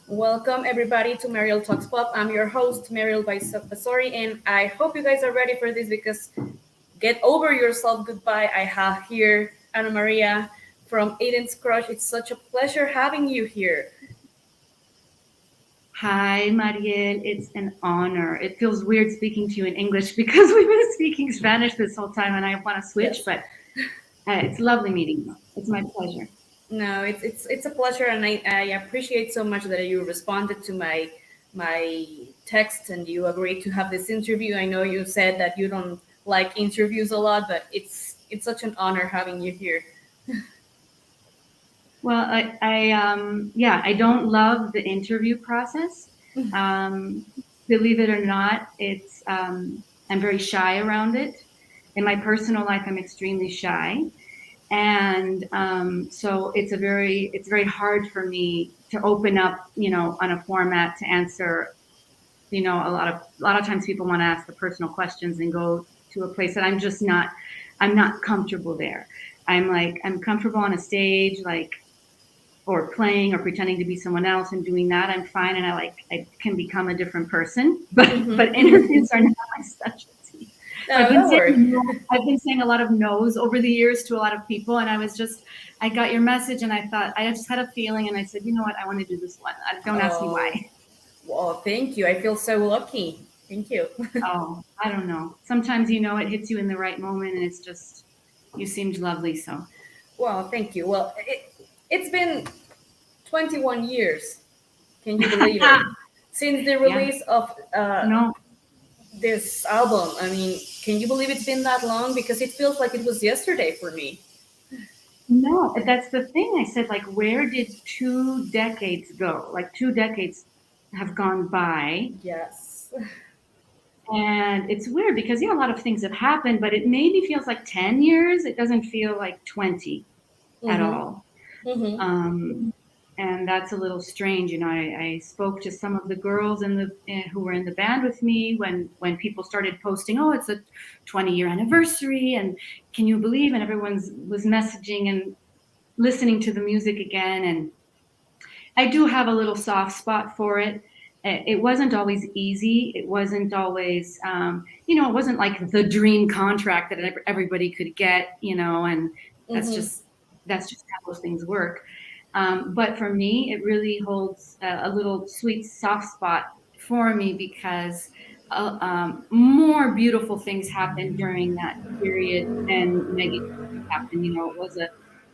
Welcome everybody to Mariel Talks Pop. I'm your host, Mariel Basori, and I hope you guys are ready for this because get over yourself goodbye. I have here Ana Maria from Aiden's Crush. It's such a pleasure having you here. Hi, Mariel. It's an honor. It feels weird speaking to you in English because we've been speaking Spanish this whole time and I want to switch, Yes. but it's lovely meeting you. It's my pleasure. No, it's a pleasure, and I appreciate so much that you responded to my text and you agreed to have this interview. I know you said that you don't like interviews a lot, but it's such an honor having you here. Well, yeah, I don't love the interview process. Um, Believe it or not, I'm very shy around it. In my personal life, I'm extremely shy. And so it's very hard for me to open up, on a format to answer. A lot of times people want to ask the personal questions and go to a place that I'm not comfortable there. I'm comfortable on a stage, like, or playing or pretending to be someone else and doing that. I'm fine, and I can become a different person. But interviews are not my specialty. So No, don't worry. I've been saying a lot of no's over the years to a lot of people, and I got your message, and I just had a feeling, and I said, you know what, I want to do this one. Don't ask me Oh, why. well, thank you. I feel so lucky. Thank you. Oh, I don't know. Sometimes, it hits you in the right moment, and it's just, you seemed lovely. So, Well, thank you. Well, it's been 21 years. Can you believe it? Since the yeah, release of no, this album. I mean, can you believe it's been that long? Because it feels like it was yesterday for me. no, that's the thing. I said, like, where did 2 decades go? Like, 2 decades have gone by. Yes. And it's weird because, yeah, a lot of things have happened, but it maybe feels like 10 years. It doesn't feel like 20 at Mm-hmm. all. Mm-hmm. Um, and that's a little strange. I spoke to some of the girls who were in the band with me when people started posting, oh, it's a 20-year anniversary, and can you believe? And everyone's was messaging and listening to the music again. And I do have a little soft spot for it. It wasn't always easy. It wasn't always, it wasn't like the dream contract that everybody could get, and that's Mm-hmm. just that's just how those things work. But for me, it really holds a little sweet soft spot for me because more beautiful things happened during that period than negative things happened.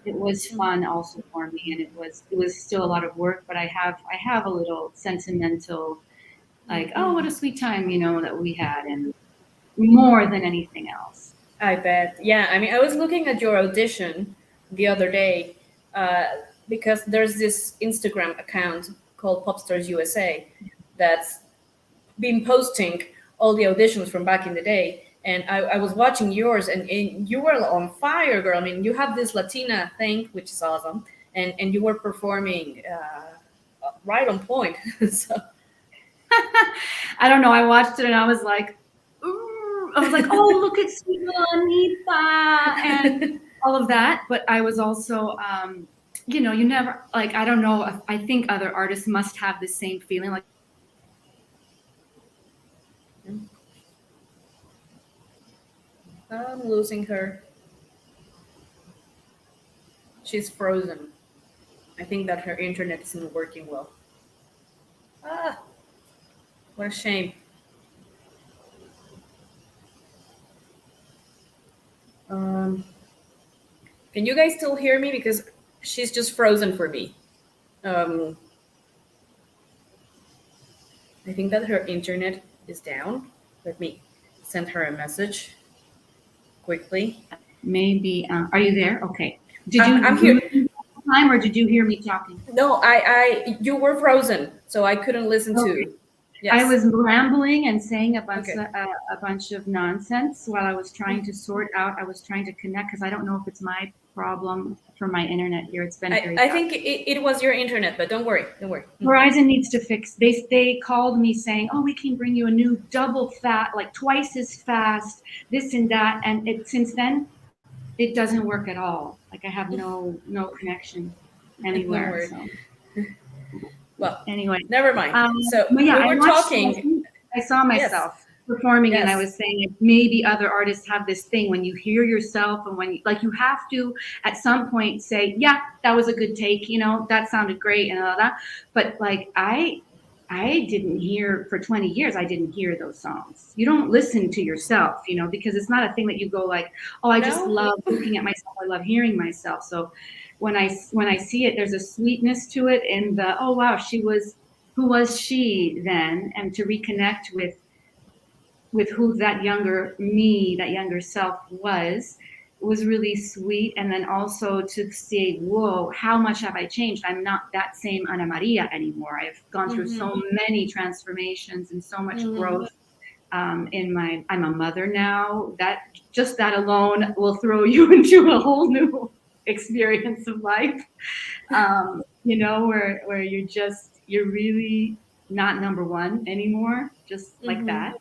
It was fun also for me, and it was still a lot of work. But I have a little sentimental, like, oh, what a sweet time, that we had, and more than anything else. I bet. Yeah. I mean, I was looking at your audition the other day uh, because there's this Instagram account called Popstars USA that's been posting all the auditions from back in the day. And I was watching yours, and you were on fire, girl. I mean, you have this Latina thing, which is awesome, and you were performing right on point. So, I don't know. I watched it and I was like, ooh, I was like, oh, look at sweet little Anita and all of that. But I was also, you never, like, I don't know. I think other artists must have the same feeling. Like, I'm losing her. She's frozen. I think that her internet isn't working well. Ah, what a shame. Um, can you guys still hear me? Because she's just frozen for me. Um, I think that her internet is down. Let me send her a message quickly. maybe, are you there? Okay. Did I'm you here. lose me the whole time or did you hear me talking? No, you were frozen, so I couldn't listen Okay. to. I Yes. was rambling and saying Okay. a bunch of nonsense while I was trying to sort out. I was trying to connect because I don't know if it's my problem for my internet here. It's been very I bad. think it was your internet, but don't worry. Don't worry. Verizon needs to fix. They called me saying, "Oh, we can bring you a new double fat, like twice as fast, this and that." And since then, it doesn't work at all. Like I have no connection Don't anywhere. worry. So Well, Anyway, never mind. So but yeah, we were talking. I saw Yes, myself performing, and I yes. was saying like, maybe other artists have this thing when you hear yourself, and when you, like you have to at some point say, yeah, that was a good take, that sounded great, and all that. But like I didn't hear for 20 years. I didn't hear those songs. You don't listen to yourself, because it's not a thing that you go like, oh, I just No. love looking at myself. I love hearing myself. So when I see it, there's a sweetness to it, and the oh wow, who was she then, and to reconnect with who that younger me, that younger self was really sweet. And then also to say, whoa, how much have I changed? I'm not that same Ana Maria anymore. I've gone through Mm-hmm. so many transformations and so much Mm-hmm. growth. I'm a mother now. That alone will throw you into a whole new experience of life. Where you're really not number one anymore, just like Mm-hmm. that.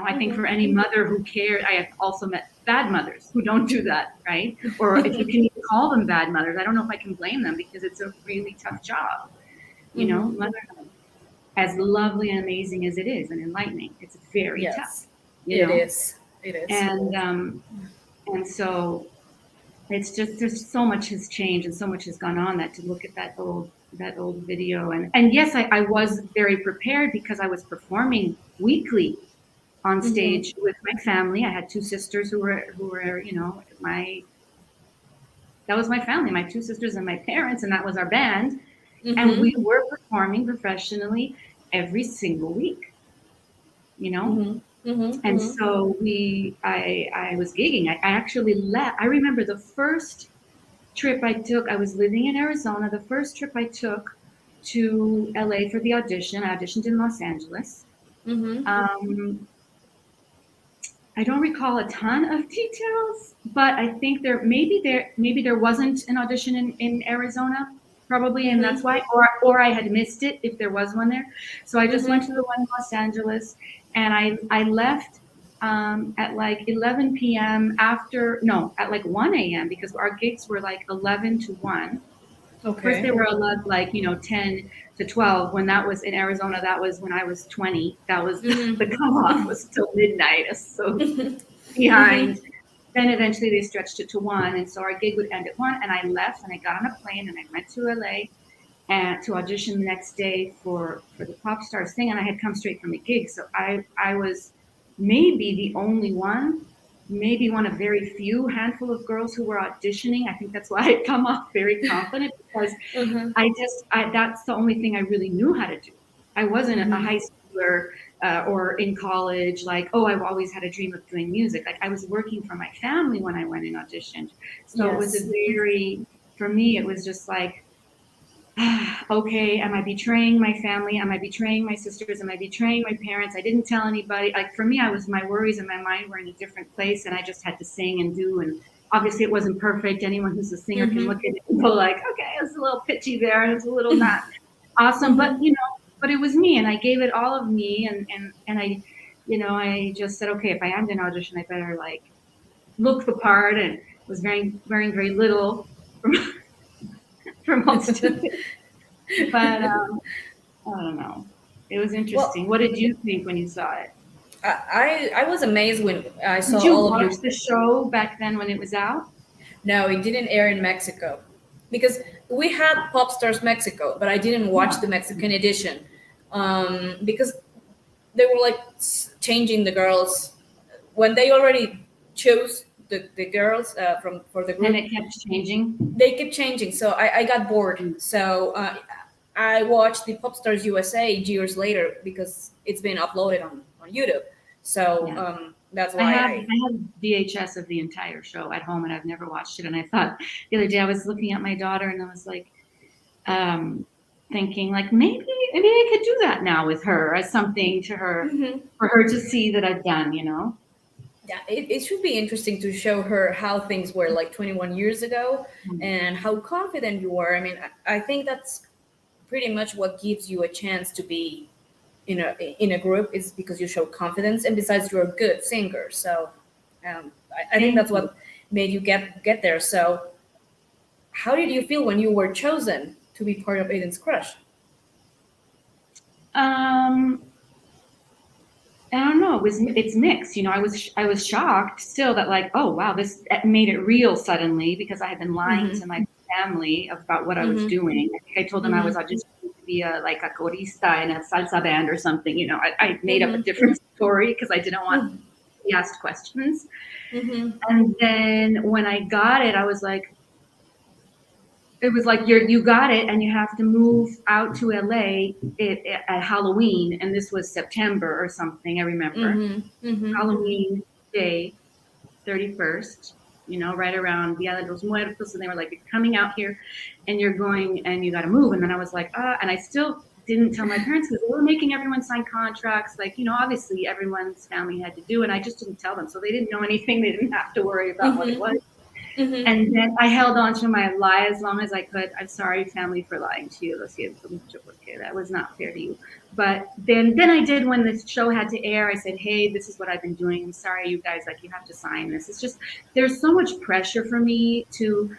I think Mm-hmm. for any mother who cares, I have also met bad mothers who don't do that, right? Or if you can even call them bad mothers, I don't know if I can blame them because it's a really tough job, Mm-hmm. motherhood. As lovely and amazing as it is and enlightening, it's very tough, Yes, you it know. is. It is. And so it's just there's so much has changed and so much has gone on that to look at that old video and yes, I was very prepared because I was performing weekly on Mm-hmm. stage with my family. I had two sisters who were my that was my family, my two sisters and my parents, and that was our band, and we Mm-hmm. were performing professionally every single week, you know. Mm-hmm. Mm-hmm. And Mm-hmm. so I was gigging. I actually left. I remember the first trip I took, I was living in Arizona. The first trip I took to LA for the audition, I auditioned in Los Angeles. Mm-hmm. Um, I don't recall a ton of details, but I think maybe there wasn't an audition in Arizona, probably, and that's Mm-hmm. why, or I had missed it if there was one there. So I just went to Mm-hmm. the one in Los Angeles, and I left at like 11 p.m. after no at like 1 a.m. because our gigs were like 11 to 1. First, they Okay. were allowed like 10 to 12. When that was in Arizona, that was when I was 20. That was the cutoff was till midnight. So Mm-hmm. behind. Then eventually they stretched it to 1, and so our gig would end at 1. And I left, and I got on a plane, and I went to LA and to audition the next day for the Popstars thing. And I had come straight from a gig, so I was maybe the only one, maybe one of very few handful of girls who were auditioning. I think that's why I come off very confident because Mm-hmm. that's the only thing I really knew how to do. I wasn't a Mm-hmm. high schooler or in college, like, oh, I've always had a dream of doing music. Like I was working for my family when I went and auditioned. So it was Yes. for me, it was just like, okay, am I betraying my family? Am I betraying my sisters? Am I betraying my parents? I didn't tell anybody. Like for me, my worries and my mind were in a different place, and I just had to sing and do. And obviously, it wasn't perfect. Anyone who's a singer can look Mm-hmm. at it and go like, okay, it's a little pitchy there, and it's a little not awesome, but Mm-hmm. but it was me, and I gave it all of me, and I just said, okay, if I am going to audition, I better like look the part, and was wearing very little for, for most of it, but I don't know. It was Well, interesting. What did you think when you saw it? I was amazed when I saw Did you all of watch you. the show back then when it was out? No, it didn't air in Mexico because we had Popstars Mexico, but I didn't watch the Mexican edition because they were like changing the girls when they already chose the girls from for the And group. it kept changing. They kept changing, so I got bored. So I watched the Popstars USA years later because it's been uploaded on YouTube. So Yeah. that's I why have I. I have VHS of the entire show at home, and I've never watched it. And I thought the other day I was looking at my daughter, and I was like, um, thinking like maybe I could do that now with her as something to her Mhm. for her to see that I've done. Yeah, it should be interesting to show her how things were like 21 years ago and how confident you were. I mean, I think that's pretty much what gives you a chance to be in a group is because you show confidence, and besides, you're a good singer. So I think Thank that's you. what made you get there. So how did you feel when you were chosen to be part of Aiden's crush? Um, I don't know. It's mixed. You know, I was shocked still that like, oh wow, this made it real suddenly because I had been lying to Mm-hmm. my family about what I was Mm-hmm. doing. I think I told them I was Mm-hmm. auditioning to be a corista in a salsa band or something. You know, I made up a Mm-hmm. different story because I didn't want to be asked questions. Mm-hmm. And then when I got it, it was like you got it and you have to move out to LA at Halloween, and this was September or something. I remember Mm-hmm. Mm-hmm. Halloween day, 31st, you know, right around Dia de los Muertos. And they were like, you're coming out here and you're going and you got to move. And then I was like, and I still didn't tell my parents because they were making everyone sign contracts. Like, you know, obviously everyone's family had to do, and I just didn't tell them. So they didn't know anything. They didn't have to worry about what it was. Mm-hmm. And then I held on to my lie as long as I could. I'm sorry, family, for lying to you. Lo siento mucho porque that was not fair to you. But then I did when the show had to air. I said, hey, this is what I've been doing. I'm sorry, you guys. Like, you have to sign this. It's just there's so much pressure for me to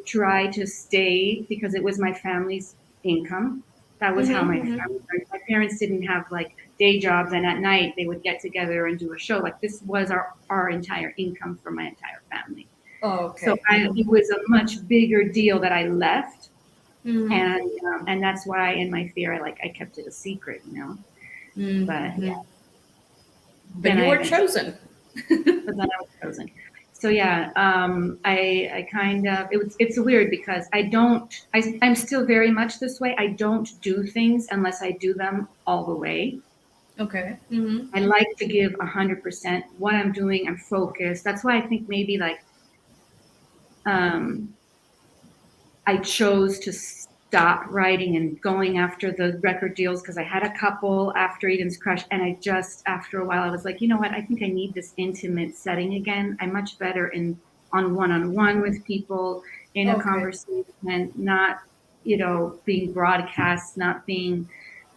try to stay because it was my family's income. That was how my Mm-hmm. family. My parents didn't have like day jobs, and at night they would get together and do a show. Like this was our entire income for my entire family. Oh, So okay. it was a much bigger deal that I left, Mm-hmm. and that's why in my fear I kept it a secret, you know. But yeah, Mm-hmm. But then you I were eventually, chosen. but then I was chosen. So yeah, I kind of it's weird because I'm still very much this way. I don't do things unless I do them all the way. Okay. Mm-hmm. I like to give 100% what I'm doing. I'm focused. That's why I think maybe like um I chose to stop writing and going after the record deals because I had a couple after Eden's Crush, and I just after a while I was like, you know what? I think I need this intimate setting again. I'm much better in on one with people in a Okay. conversation, not being broadcast, not being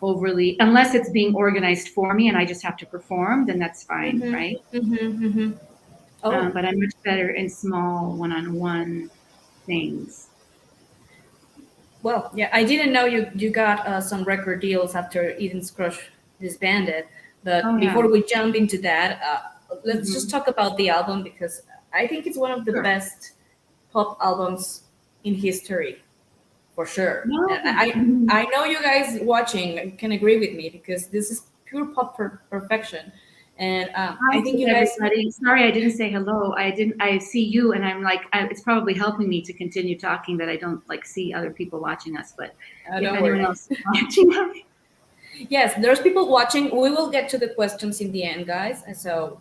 overly unless it's being organized for me and I just have to perform, then that's fine, Mm-hmm. right? Mm-hmm. Mm-hmm. Oh, But I'm much better in small one-on-one things. well, yeah, I didn't know you got some record deals after Eden's Crush disbanded. Oh But yeah. before we jump into that, let's just Hmm. talk about the album because I think it's one of the Sure. best pop albums in history, for sure. No. And I know you guys watching can agree with me because this is pure pop perfection, and Hi I think to you guys. everybody. Sorry, I didn't say hello. I didn't. I see you, and I'm like, it's probably helping me to continue talking that I don't like see other people watching us. But if Don't anyone worry. else is watching us, Yes, there's people watching. We will get to the questions in the end, guys. And so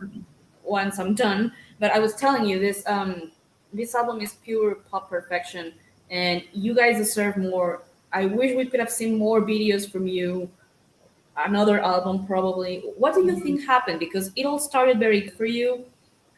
once I'm done, but I was telling you this album is pure pop perfection, and you guys deserve more. I wish we could have seen more videos from you. Another album, probably. What do you mhm, think happened? Because it all started very good for you.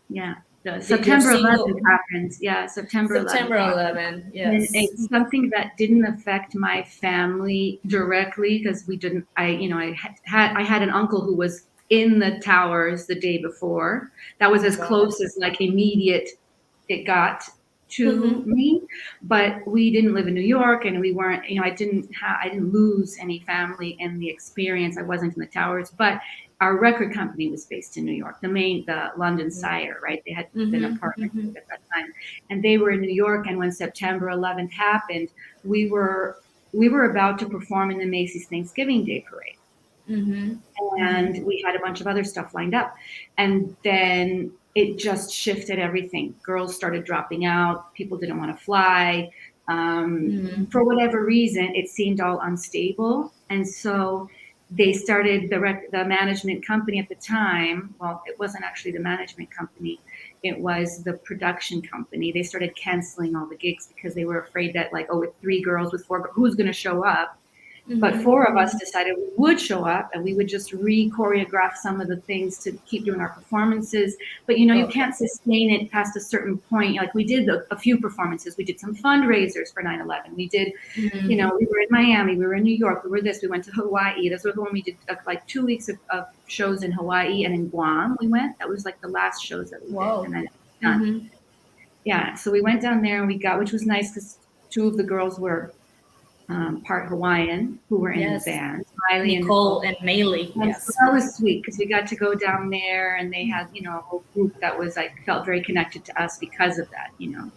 yeah, the Your September 11th single, happens. Yeah, September 11th September happens. 11. And Yes. it's something that didn't affect my family directly because we didn't. I had an uncle who was in the towers the day before. That Oh was my as god. close as like immediate it got to Mm-hmm. me. But we didn't live in New York, and we weren't. I didn't lose any family in the experience. I wasn't in the towers, but our record company was based in New York, the London Sire, right? They had been a Mm-hmm. partner Mm-hmm. at that time, and they were in New York. And when September 11th happened, we were we were about to perform in the Macy's Thanksgiving Day Parade, Mm-hmm. Mm-hmm. and we had a bunch of other stuff lined up. And then it just shifted everything. Girls started dropping out. People didn't want to fly. For whatever reason, it seemed all unstable. And so they started the management company at the time. Well, it wasn't actually the management company. It was the production company. They started canceling all the gigs because they were afraid that like, oh, with three girls, with four, who's going to show up? But Mm-hmm. four of us decided we would show up and we would just re-choreograph some of the things to keep doing our performances. But you Okay. can't sustain it past a certain point. Like we did a few performances. We did some fundraisers for 9/11. We did, Mm-hmm. we were in Miami, we were in New York, we were this, we went to Hawaii. Those were the one we did like 2 weeks of shows in Hawaii, and in Guam we went. That was like the last shows that we did. Wow. And then it was done. Mm-hmm. Yeah. So we went down there and we got, which was nice because two of the girls were part Hawaiian, who were in the Yes. band, Miley and Nicole Nicole. and Maylee. And so Yes. that was sweet because we got to go down there, and they had, a whole group that was like felt very connected to us because of that. And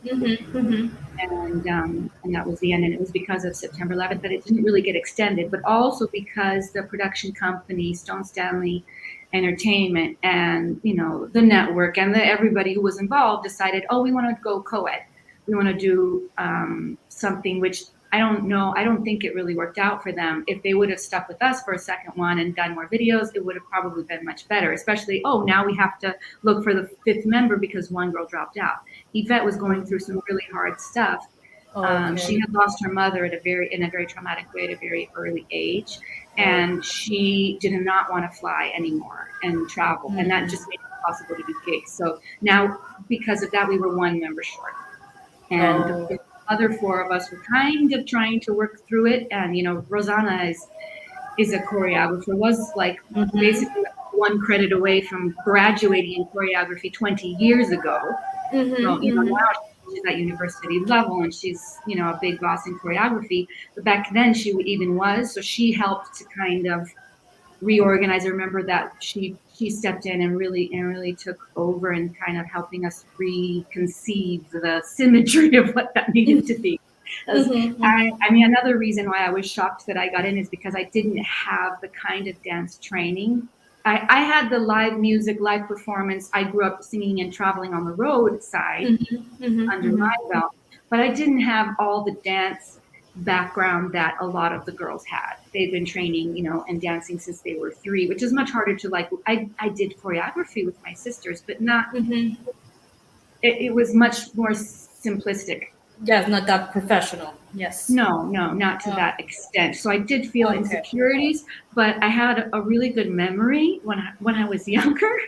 that was the end. And it was because of September 11th that it didn't really get extended, but also because the production company, Stone Stanley Entertainment, and the network and everybody who was involved decided, oh, we want to go co-ed. We want to do something which I don't know. I don't think it really worked out for them. If they would have stuck with us for a second one and done more videos, it would have probably been much better. Especially, now we have to look for the fifth member because one girl dropped out. Yvette was going through some really hard stuff. Okay. She had lost her mother in a very traumatic way at a very early age, and she did not want to fly anymore and travel, and that just made it impossible to do gigs. So now, because of that, we were one member short, and the other four of us were kind of trying to work through it. And Rosanna is a choreographer, was like basically one credit away from graduating in choreography 20 years ago. So now she's at university level, and she's a big boss in choreography. But back then she even was, so she helped to kind of reorganize. I remember that she stepped in and really took over and kind of helping us reconceive the symmetry of what that needed to be. I mean, another reason why I was shocked that I got in is because I didn't have the kind of dance training. I had the live music, live performance. I grew up singing and traveling on the road side under my belt, but I didn't have all the dance background that a lot of the girls had. They've been training, and dancing since they were 3, which is much harder to like. I did choreography with my sisters, but not. It was much more simplistic. Yes, not that professional. Yes. No, not to that extent. So I did feel insecurities, but I had a really good memory when I was younger.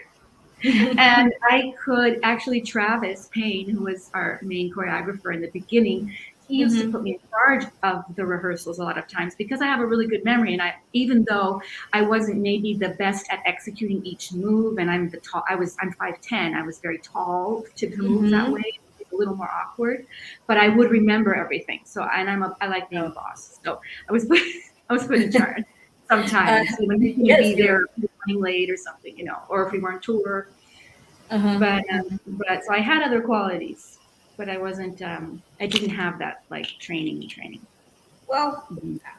And I could actually, Travis Payne, who was our main choreographer in the beginning, he used to put me in charge of the rehearsals a lot of times because I have a really good memory. And even though I wasn't maybe the best at executing each move, and I'm 5'10", I was very tall to move that way. A little more awkward, but I would remember everything. So, and I like being a boss. So I was put in charge sometimes when we couldn't be there, running late or something, or if we were on tour. But so I had other qualities, but I wasn't. I didn't have that like training. Well,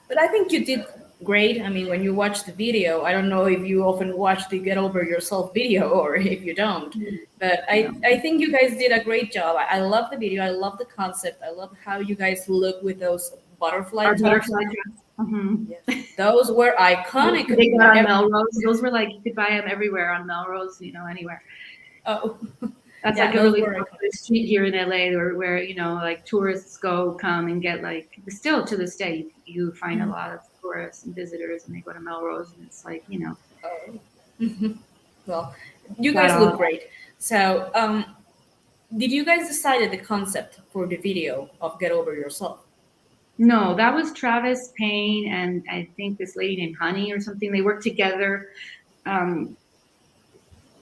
but I think you did great. I mean, when you watch the video, I don't know if you often watch the Get Over Yourself video or if you don't, but I think you guys did a great job. I love the video. I love the concept. I love how you guys look with those butterfly dress. Yes. Those were iconic. They got on Melrose. Those were like, you could buy them everywhere on Melrose, anywhere. Oh. That's like a really popular street here in LA where like tourists come and get like, still to this day, you find a lot of tourists and visitors, and they go to Melrose, and it's like, Well, you guys look great. So, did you guys decide the concept for the video of Get Over Yourself? No, that was Travis Payne and I think this lady named Honey or something. They worked together.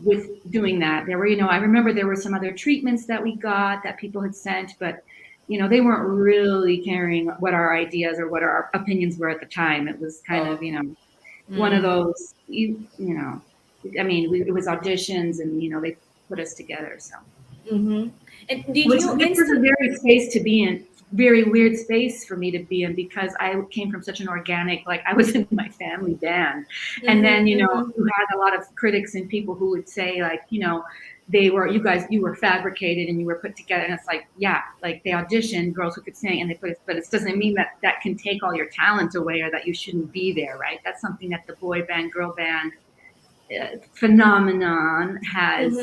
With doing that, there were, I remember there were some other treatments that we got that people had sent, but they weren't really caring what our ideas or what our opinions were at the time. It was kind of, one of those, I mean, it was auditions, and they put us together. So, and did it was a very space to be in. Very weird space for me to be in because I came from such an organic, like I was in my family band. And then, you had a lot of critics and people who would say like, you were fabricated and you were put together. And it's like, yeah, like they auditioned girls who could sing and they put it, but it doesn't mean that can take all your talent away or that you shouldn't be there. Right. That's something that the boy band, girl band phenomenon has,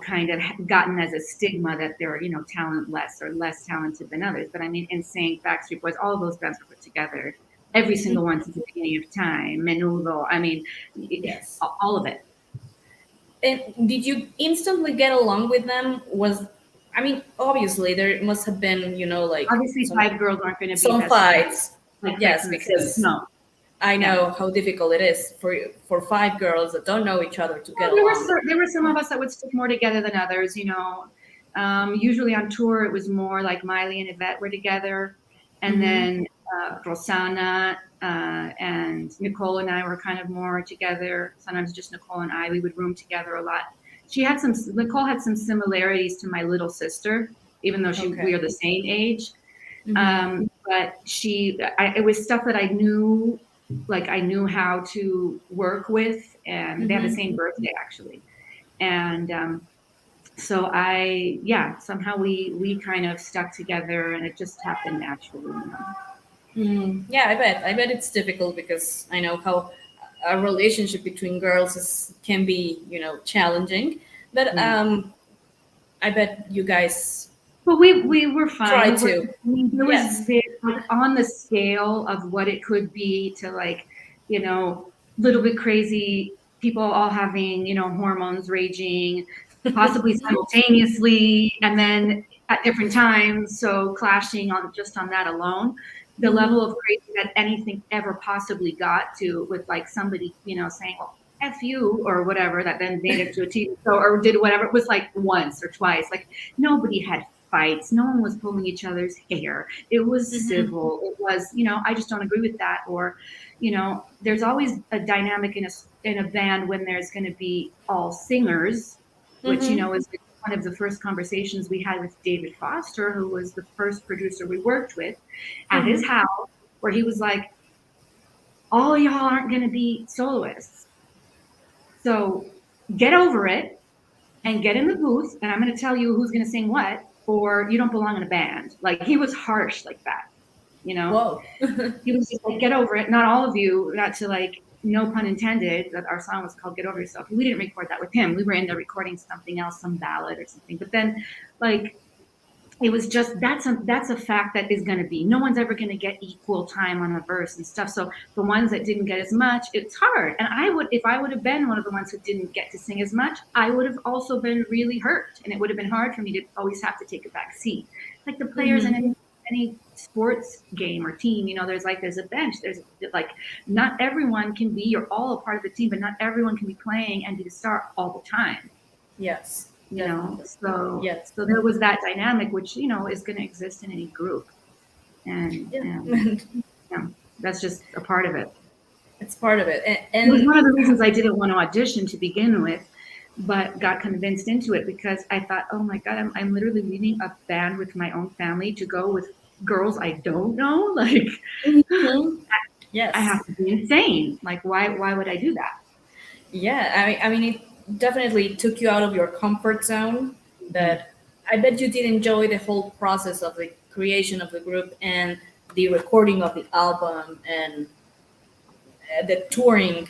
kind of gotten as a stigma that they're, talentless or less talented than others. But I mean, NSYNC, Backstreet Boys, all of those bands were put together. Every single one since the beginning of time. Menudo, I mean, yes, all of it. And did you instantly get along with them? Obviously there must have been, like obviously 5 girls aren't going to be some fights. Like yes, because I know how difficult it is for 5 girls that don't know each other to get along. There were some of us that would stick more together than others, Usually on tour, it was more like Miley and Yvette were together. And then Rosanna and Nicole and I were kind of more together. Sometimes just Nicole and I, we would room together a lot. Nicole had some similarities to my little sister, even though we are the same age. But it was stuff that I knew, like I knew how to work with, and they had the same birthday actually. And so somehow we kind of stuck together, and it just happened naturally. Yeah, I bet it's difficult because I know how a relationship between girls can be, challenging. But I bet you guys But we were fine. try to. There Yes. was like, on the scale of what it could be to, like, little bit crazy people all having, hormones raging, possibly simultaneously, and then at different times, so clashing on that alone. The level of crazy that anything ever possibly got to, with like somebody, saying, well, F you or whatever, that then made it to a TV show or did whatever, it was like once or twice. Like nobody had fights. No one was pulling each other's hair. It was civil. It was, I just don't agree with that. Or, there's always a dynamic in a band when there's going to be all singers, which, is one of the first conversations we had with David Foster, who was the first producer we worked with at his house, where he was like, all y'all aren't going to be soloists. So get over it and get in the booth, and I'm going to tell you who's going to sing what, or you don't belong in a band. Like, he was harsh like that, Whoa. He was just like, get over it. Not all of you, not to, like, no pun intended, that our song was called Get Over Yourself. We didn't record that with him. We were in there recording something else, some ballad or something. But then, like, it was just, that's a fact that is going to be. No one's ever going to get equal time on a verse and stuff. So the ones that didn't get as much, it's hard. And if I would have been one of the ones who didn't get to sing as much, I would have also been really hurt. And it would have been hard for me to always have to take a back seat. Like the players in any sports game or team, there's a bench. There's like, not everyone can be, you're all a part of the team, but not everyone can be playing and be the star all the time. Yes. So there was that dynamic, which, is going to exist in any group. And that's just a part of it. It's part of it. And it was one of the reasons I didn't want to audition to begin with, but got convinced into it because I thought, oh my God, I'm literally leaving a band with my own family to go with girls I don't know. Like, yes, I have to be insane. Like, why would I do that? Yeah, I mean, it definitely took you out of your comfort zone. That I bet you did enjoy the whole process of the creation of the group and the recording of the album and the touring.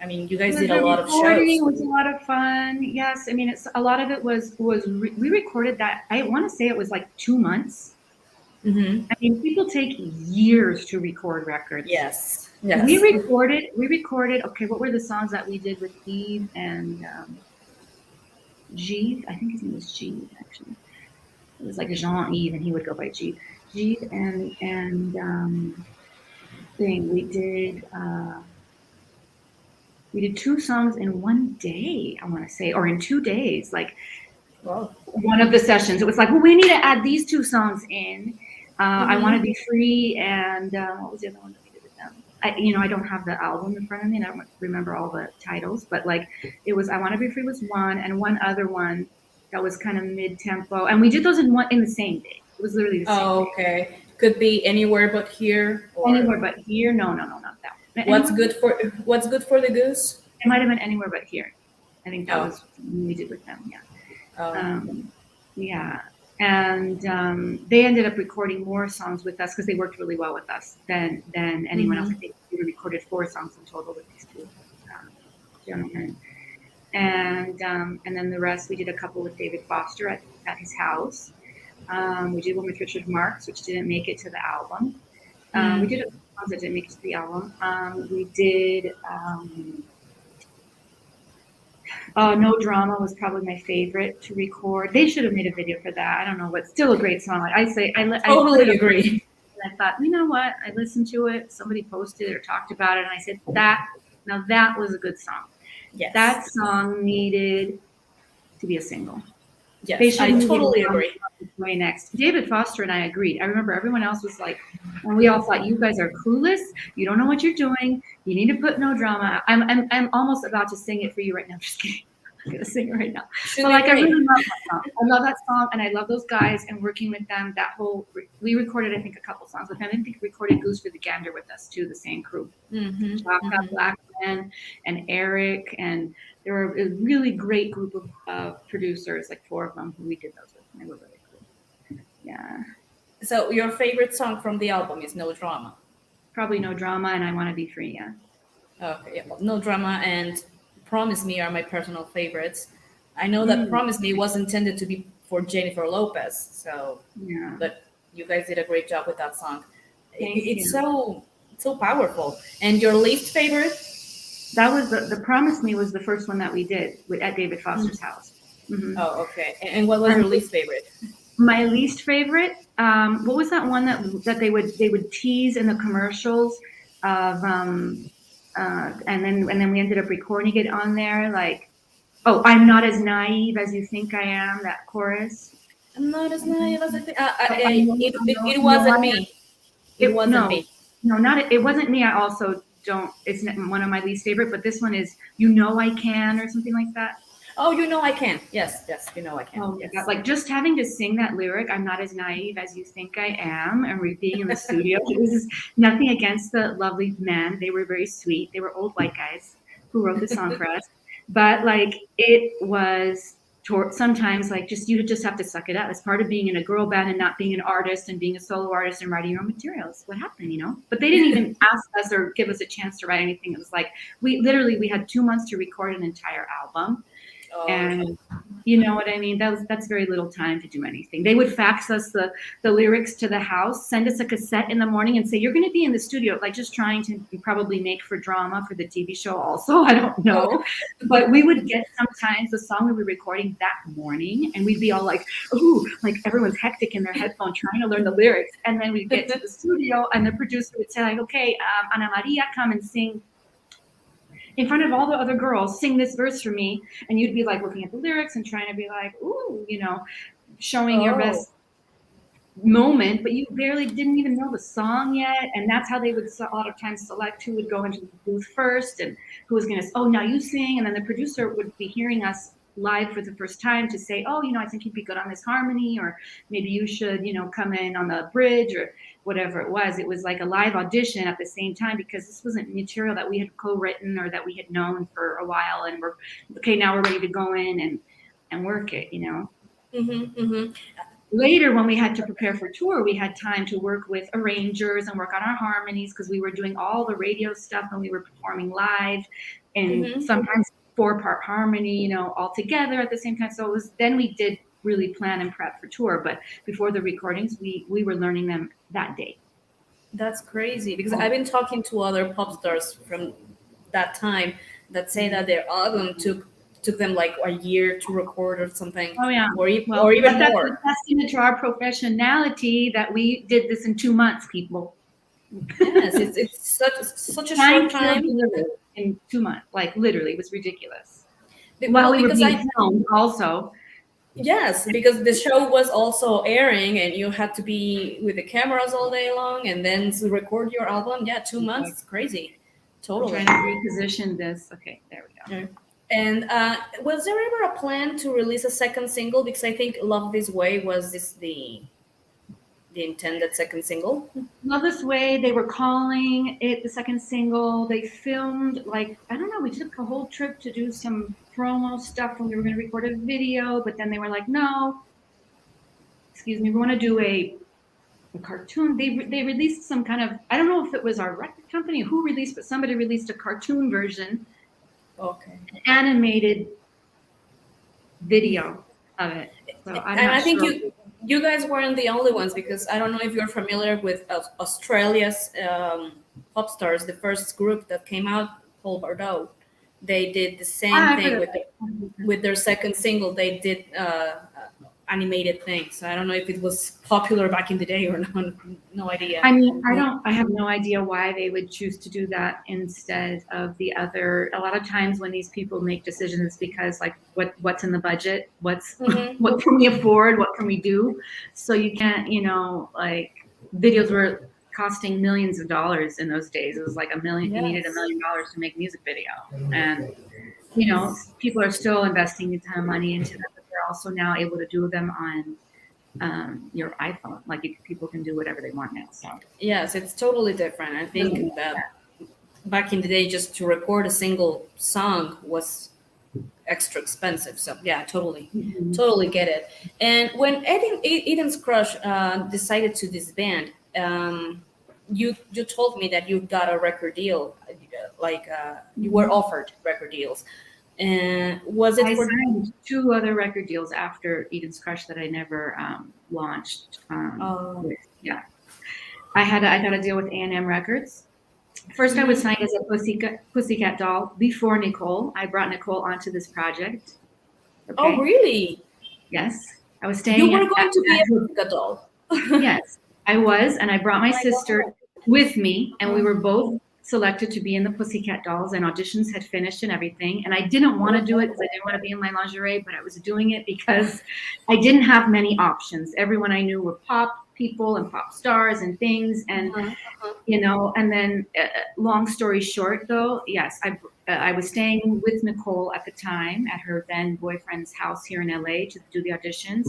I mean, you guys did a lot of shows. Recording was a lot of fun. Yes, I mean, a lot of it was we recorded that. I want to say it was like 2 months. I mean, people take years to record records. Yes. We recorded. Okay, what were the songs that we did with Eve and Jeeve? I think his name was Jeeve, actually. It was like Jean-Yves, and he would go by Jeeve. Jeeve and we did 2 songs in one day, I want to say, or in 2 days. Like, one of the sessions, it was like, well, we need to add these 2 songs in. I Want to Be Free, and what was the other one that we did with them? I don't have the album in front of me, and I don't remember all the titles, but like, it was I Want to Be Free was one, and one other one that was kind of mid-tempo, and we did those in the same day. It was literally the same day. Okay. Could be Anywhere But Here. Or... Anywhere But Here? No, not that one. What's Good for the Goose? It might have been Anywhere But Here. I think that was what we did with them. Yeah. Yeah. And they ended up recording more songs with us because they worked really well with us than anyone else. I think we recorded 4 songs in total with these 2 gentlemen. And then the rest, we did a couple with David Foster at his house. We did one with Richard Marx, which didn't make it to the album. We did a couple songs that didn't make it to the album. We did No Drama was probably my favorite to record. They should have made a video for that. I don't know, but still a great song. I totally agree. And I thought, you know what? I listened to it. Somebody posted or talked about it, and I said, that was a good song. Yes. That song needed to be a single. They Yes, I shouldn't even totally come agree. way next. David Foster and I agreed. I remember everyone else was like, and we all thought, you guys are clueless. You don't know what you're doing. You need to put no drama. I'm almost about to sing it for you right now. Just kidding. I'm gonna sing it right now. Should But be like, I really great. love that song. I love that song, and I love those guys and working with them. That whole we recorded, I think, a couple songs with them. I think we recorded "Goose for the Gander" with us too, the same crew. Mm-hmm, Chaka mm-hmm. Blackman and Eric, and there were a really great group of producers, like four of them, who we did those with. And they were really cool. Yeah, So your favorite song from the album is No Drama. probably No Drama and I Want to Be Free. Yeah. Okay, yeah, well, No Drama and Promise Me are my personal favorites. I know that Mm, Promise Me was intended to be for Jennifer Lopez, so yeah. but you guys did a great job with that song. Thank It's you. so powerful. And your least favorite? That was the Promise Me was the first one that we did at David Mm. Foster's house. Hmm. Oh, okay. And what was And your least favorite? my least favorite, what was that one that they would tease in the commercials of and then we ended up recording it on there, like, oh, I'm not as naive as you think I am, that chorus. I'm not as naive as I think. Oh, It no, wasn't me. It wasn't no, me. no, not it wasn't me. I also don't. It's not one of my least favorite, but this one is "You Know I Can" or something like that. Oh, you know I can. Yes, yes, you know I can. Oh my God. Yes. Like just having to sing that lyric, "I'm not as naive as you think I am," and being in the studio. This is nothing against the lovely men. They were very sweet. They were old white guys who wrote the song for us. But like it was sometimes like you just have to suck it up. It's part of being in a girl band and not being an artist and being a solo artist and writing your own materials. What happened, you know? But they didn't even ask us or give us a chance to write anything. It was like we had 2 months to record an entire album. Oh, And you know what I mean? That's very little time to do anything. They would fax us the lyrics to the house, send us a cassette in the morning, and say, "You're going to be in the studio," like just trying to probably make for drama for the TV show. Also, I don't oh. know, but we would get sometimes the song we were recording that morning, and we'd be all like, "Ooh!" Like everyone's hectic in their headphone trying to learn the lyrics, and then we'd get to the studio, and the producer would say, like, "Okay, Ana Maria, come and sing." In front of all the other girls, sing this verse for me, and you'd be like looking at the lyrics and trying to be like, ooh, showing your Oh. best moment, but you barely didn't even know the song yet. And that's how they would a lot of times select who would go into the booth first and who was going to, oh, now you sing. And then the producer would be hearing us live for the first time to say, oh, I think you'd be good on this harmony, or maybe you should, come in on the bridge, or whatever it was. It was like a live audition at the same time, because this wasn't material that we had co-written or that we had known for a while, and we're okay, now we're ready to go in and work it. Mm-hmm, mm-hmm. Later, when we had to prepare for tour, we had time to work with arrangers and work on our harmonies, because we were doing all the radio stuff and we were performing live, and Mm-hmm. sometimes 4-part harmony, all together at the same time. So it was then we did really plan and prep for tour, but before the recordings, we were learning them that day. That's crazy because I've been talking to other pop stars from that time that say that their album took them like a year to record or something, Oh yeah. Well, or but even that's more. a testament to our professionality that we did this in 2 months, people. Yes, it's such a Time short killed time. delivered in 2 months. Like literally, it was ridiculous. While Well, we were because being filmed, also. yes, because the show was also airing and you had to be with the cameras all day long and then to record your album. Yeah, 2 months, it's crazy. I'm Totally. trying to reposition this. Okay, there we go. Yeah. And was there ever a plan to release a second single? Because I think "Love This Way" was the intended second single. Love This Way, they were calling it the second single. They filmed, like, I don't know, we took a whole trip to do some promo stuff when we were going to record a video, but then they were like, no, excuse me, we want to do a cartoon. They released some kind of, I don't know if it was our record company who released, but somebody released a cartoon version, Okay. an animated video of it. So I'm And not I think sure. you guys weren't the only ones because I don't know if you're familiar with Australia's Popstars, the first group that came out, Paul Bordeaux. They did the same thing with their second single. They did animated thing. So I don't know if it was popular back in the day or not. No idea. I mean, I have no idea why they would choose to do that instead of the other. A lot of times when these people make decisions, because like what's in the budget, Mm-hmm. what can we afford, what can we do? So you can't, like videos were costing millions of dollars in those days. It was like a million, you needed $1 Yes. million to make a music video. And people are still investing a ton of money into them, but they're also now able to do them on your iPhone. Like people can do whatever they want now. So Yes, it's totally different. I think that back in the day, just to record a single song was extra expensive. So yeah, totally, Mhm. totally get it. And when Aiden's crush decided to disband, you told me that you got a record deal, you were offered record deals. And was it I for? signed 2 other record deals after Eden's Crush that I never launched. Oh, Yeah, I got a deal with A&M Records. First, I was mhm. signed as a Pussycat doll before Nicole. I brought Nicole onto this project. Oh, Okay. really? Yes, I was You staying were at going to be a her. Pussycat doll. Oh Yes, I was, and I brought my my sister God. with me, and we were Oh, both selected to be in the Pussycat Dolls, and auditions had finished and everything. And I didn't want to do it because I didn't want to be in my lingerie, but I was doing it because I didn't have many options. Everyone I knew were pop people and pop stars and things, and uh-huh, uh-huh. and then long story short, though, yes, I was staying with Nicole at the time at her then boyfriend's house here in LA to do the auditions.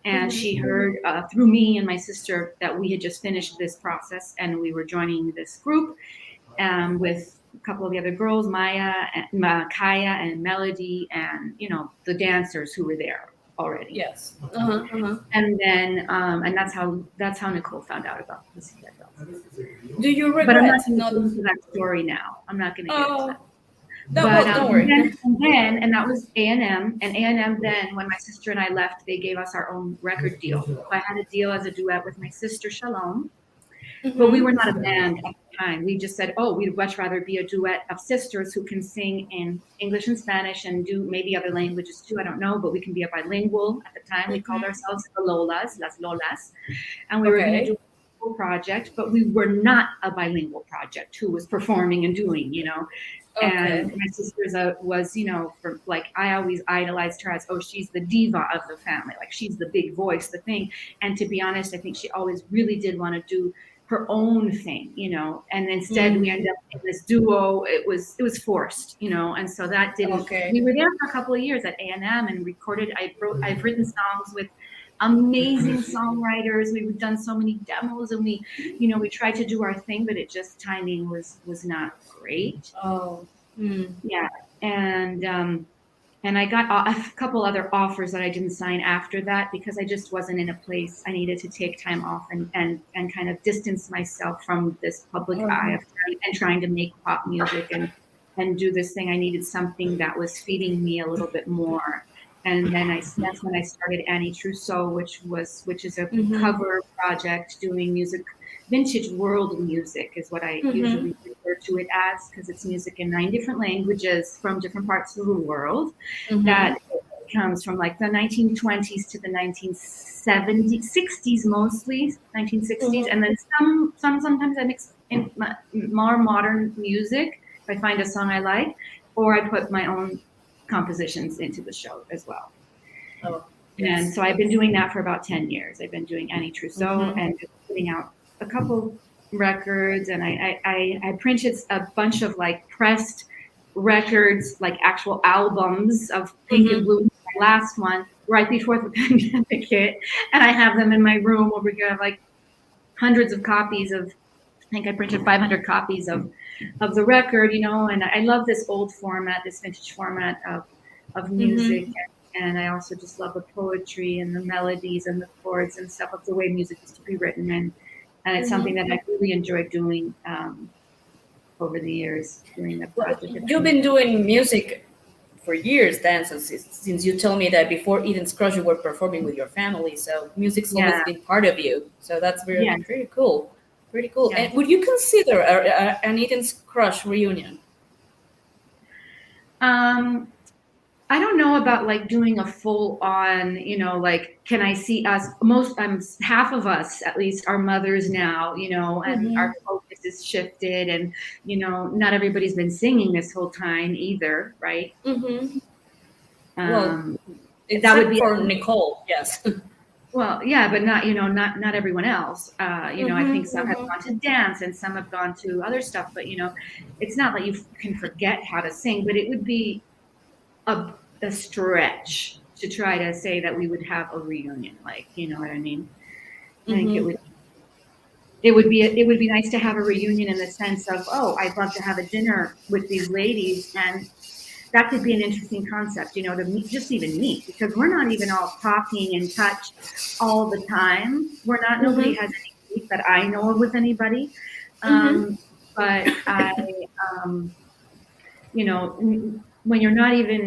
And she Mhm. heard through me and my sister that we had just finished this process and we were joining this group with a couple of the other girls, Kaya, and Melody, and the dancers who were there already. Yes. Uh-huh, uh-huh. And then, and that's how Nicole found out about Pussycat Dolls. Do you But I'm not regret going to not? get into that story now. I'm not going to get into that. Oh, that, But well, don't worry. and that was A&M, and A&M. Then when my sister and I left, they gave us our own record deal. So I had a deal as a duet with my sister Shalom, but we Hmm. were not a band at the time. We just said, oh, we'd much rather be a duet of sisters who can sing in English and Spanish and do maybe other languages too. I don't know, but we can be a bilingual. At the time, we called Hmm. ourselves the Lolas, Las Lolas, and we were going to do Okay. a project, but we were not a bilingual project who was performing and doing. And Okay. my sister's was, for like I always idolized her as, oh, she's the diva of the family, like she's the big voice, the thing. And to be honest, I think she always really did want to do her own thing. And instead we ended Mm. up in this duo. It was forced. And so that didn't. We Okay. were there for a couple of years at A&M and recorded. I've written songs with amazing songwriters. We've done so many demos, and we tried to do our thing, but it just timing was not great. Oh. Mm. Yeah, and I got a couple other offers that I didn't sign after that because I just wasn't in a place. I needed to take time off and kind of distance myself from this public eye Uh-huh. of trying to make pop music and do this thing. I needed something that was feeding me a little bit more. And then that's when I started Annie Trousseau, which is a Mm-hmm. cover project doing music. Vintage world music is what I Mm-hmm. usually refer to it as, because it's music in 9 different languages from different parts of the world Mm-hmm. that comes from like the 1920s to the 1970s, 60s mostly, 1960s, Mm-hmm. and then sometimes I mix in more modern music if I find a song I like, or I put my own compositions into the show as well. Oh, And yes. so I've been doing that for about 10 years. I've been doing Annie Trousseau Mm-hmm. and just putting out a couple records, and I printed a bunch of like pressed records, like actual albums of Pink and Mm-hmm. Blue. My last one right before the pandemic hit, and I have them in my room over here. I have like hundreds of copies of. I think I printed 500 copies of the record. And I love this old format, this vintage format of music. Mm-hmm. And I also just love the poetry and the melodies and the chords and stuff of the way music used to be written. And it's something Mm-hmm. that I really enjoyed doing over the years, doing the Well, project. you've been doing music for years then, since you told me that before Eden's Crush you were performing with your family, so music's always Yeah, been part of you. So that's very yeah, pretty cool. Pretty cool. yeah. And would you consider an Eden's Crush reunion? Um, I don't know about like doing a full on, like, can I see us? Half of us at least are mothers now, and Mm-hmm. our focus is shifted, and not everybody's been singing this whole time either, right? Mm-hmm. Well, Um, that would except be for Nicole, yes. well, yeah, but not not everyone else. I think Mm-hmm. some have Mm-hmm. gone to dance and some have gone to other stuff, but it's not like you can forget how to sing, but it would be a, a stretch to try to say that we would have a reunion. Like, you know what I mean? I think Mm-hmm. it would be nice to have a reunion in the sense of, oh, I'd love to have a dinner with these ladies, and that could be an interesting concept, to meet, just even meet, because we're not even all talking and touch all the time. Nobody Mm-hmm. has any beef that I know of with anybody. Mm-hmm. But um, when you're not even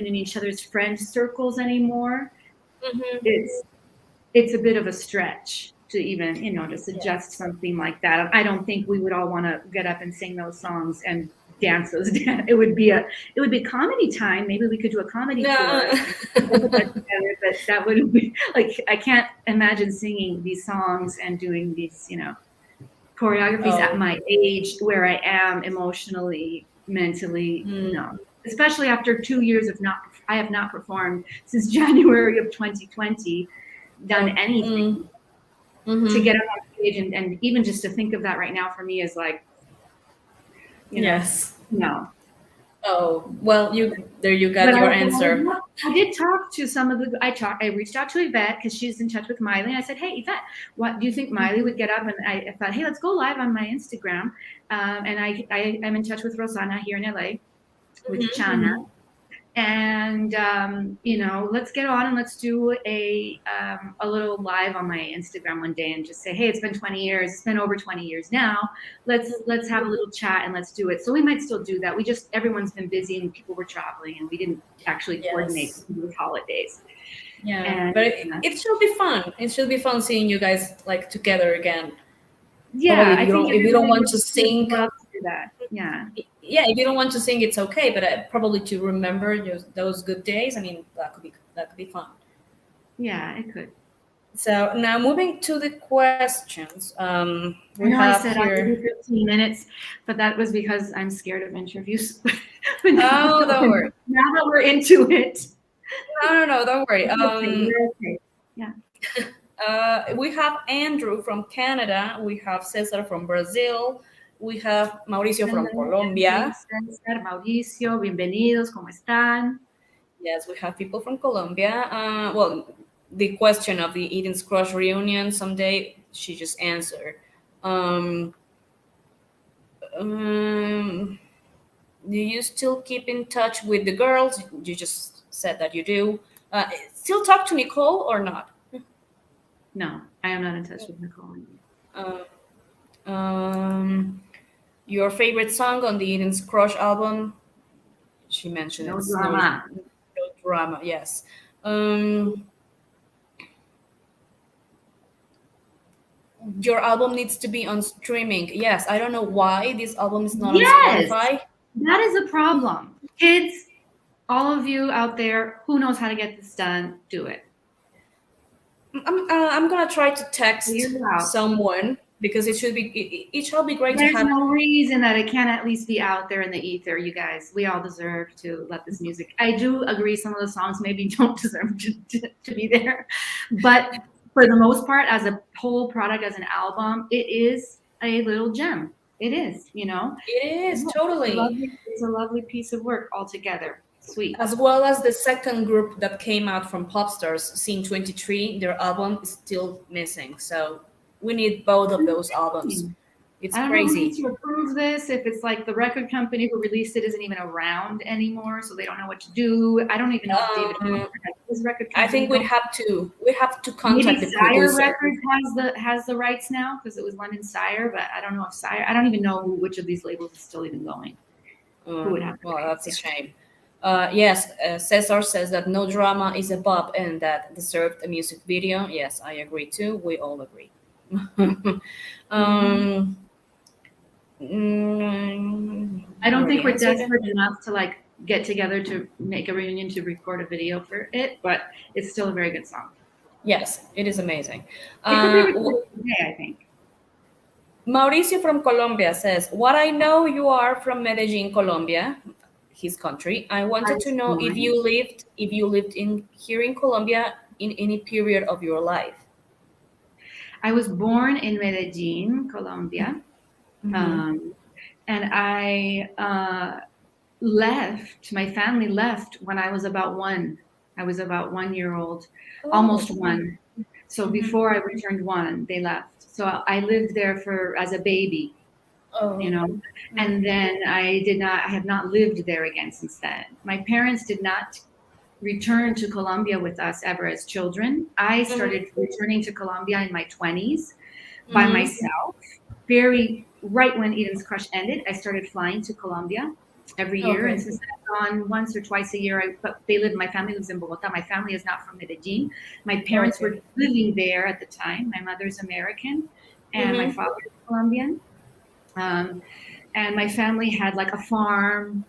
in each other's friend circles anymore, Mm-hmm. it's a bit of a stretch to even to suggest Yes. something like that. I don't think we would all want to get up and sing those songs and dance those. It would be comedy time. Maybe we could do a comedy No. tour and put that together. But that would be like, I can't imagine singing these songs and doing these choreographies at Oh. my age, where I am emotionally, mentally. Mm. No, especially after 2 years of not. I have not performed since January of 2020, done Oh. anything Mm. to Mm-hmm. get up on stage, and even just to think of that right now for me is like, you know, Yes. no. Oh, well, you But got your answer. I did talk to some of the. I reached out to Yvette because she's in touch with Miley. And I said, hey, Yvette, what do you think Miley would get up? And I thought, hey, let's go live on my Instagram. And I'm in touch with Rosanna here in LA, with Mm-hmm. Chana. Mm-hmm. And let's get on and let's do a little live on my Instagram one day and just say, hey, it's been 20 years, it's been over 20 years now, let's have a little chat and let's do it. So we might still do that. Everyone's been busy and people were traveling and we didn't actually coordinate Yes. with holidays. Yeah, And but it should be fun. It should be fun seeing you guys like together again. Probably yeah, I think if you don't everybody want to would sing, love to do that. Yeah. yeah, if you don't want to sing, it's okay. But probably to remember those good days. I mean, that could be fun. Yeah, it could. So now moving to the questions, I we know I have said I would do here. 15 minutes, but that was because I'm scared of interviews. But Oh, don't worry. now that we're into it, No, no, no, don't worry. we're okay. We're okay. Yeah. We have Andrew from Canada. We have Cesar from Brazil. We have Mauricio from Colombia. César, Mauricio, bienvenidos, ¿cómo están? Yes, we have people from Colombia. Well, the question of the Eden's Crush reunion someday, she just answered. Um, um, do you still keep in touch with the girls? You just said that you do. Still talk to Nicole or not? No, I am not in touch with Nicole. Uh, um, your favorite song on the Eden's Crush album? She mentioned No it's drama. no drama. Yes. Um, your album needs to be on streaming. Yes, I don't know why this album is not on Yes, Spotify. that is a problem. Kids, all of you out there, who knows how to get this done, do it. I'm gonna try to text Figure it out. someone because it shall be great to There's have. no reason that it can't at least be out there in the ether, you guys. We all deserve to let this music. I do agree some of the songs maybe don't deserve to be there. But for the most part, as a whole product, as an album, it is a little gem. It is, It is totally, It's a lovely piece of work altogether. Sweet. as well as the second group that came out from Popstars, Scene 23. Their album is still missing, so we need both of those albums. It's I don't know who needs crazy. to approve this. If it's like the record company who released it isn't even around anymore, so they don't know what to do. I don't even know if David Um, has his record I company. think we have to Maybe contact the Sire producer. Records has the rights now because it was London Sire, but I don't know if Sire. I don't even know which of these labels is still even going. Who would have the Well, rights? that's a shame. Yes, Cesar says that No Drama is a bop and that deserved a music video. Yes, I agree too. We all agree. um, I don't already think we're answered it. desperate enough to like get together to make a reunion to record a video for it, but it's still a very good song. Yes, it is amazing. It could be recorded today, I think. Mauricio from Colombia says, "What I know you are from Medellin, Colombia, his country. I wanted to know if you lived in here in Colombia in any period of your life." I was born in Medellin, Colombia, and I left. My family left when I was about one. I was about 1 year old, almost one. So before I returned one, they left. So I lived there as a baby, and then I have not lived there again since then. My parents did not return to Colombia with us ever as children. I started returning to Colombia in my 20s by myself. Right when Eden's Crush ended, I started flying to Colombia every year. And since I've gone once or twice a year, but my family lives in Bogota. My family is not from Medellin. My parents were living there at the time. My mother's American and my father is Colombian. And my family had like a farm,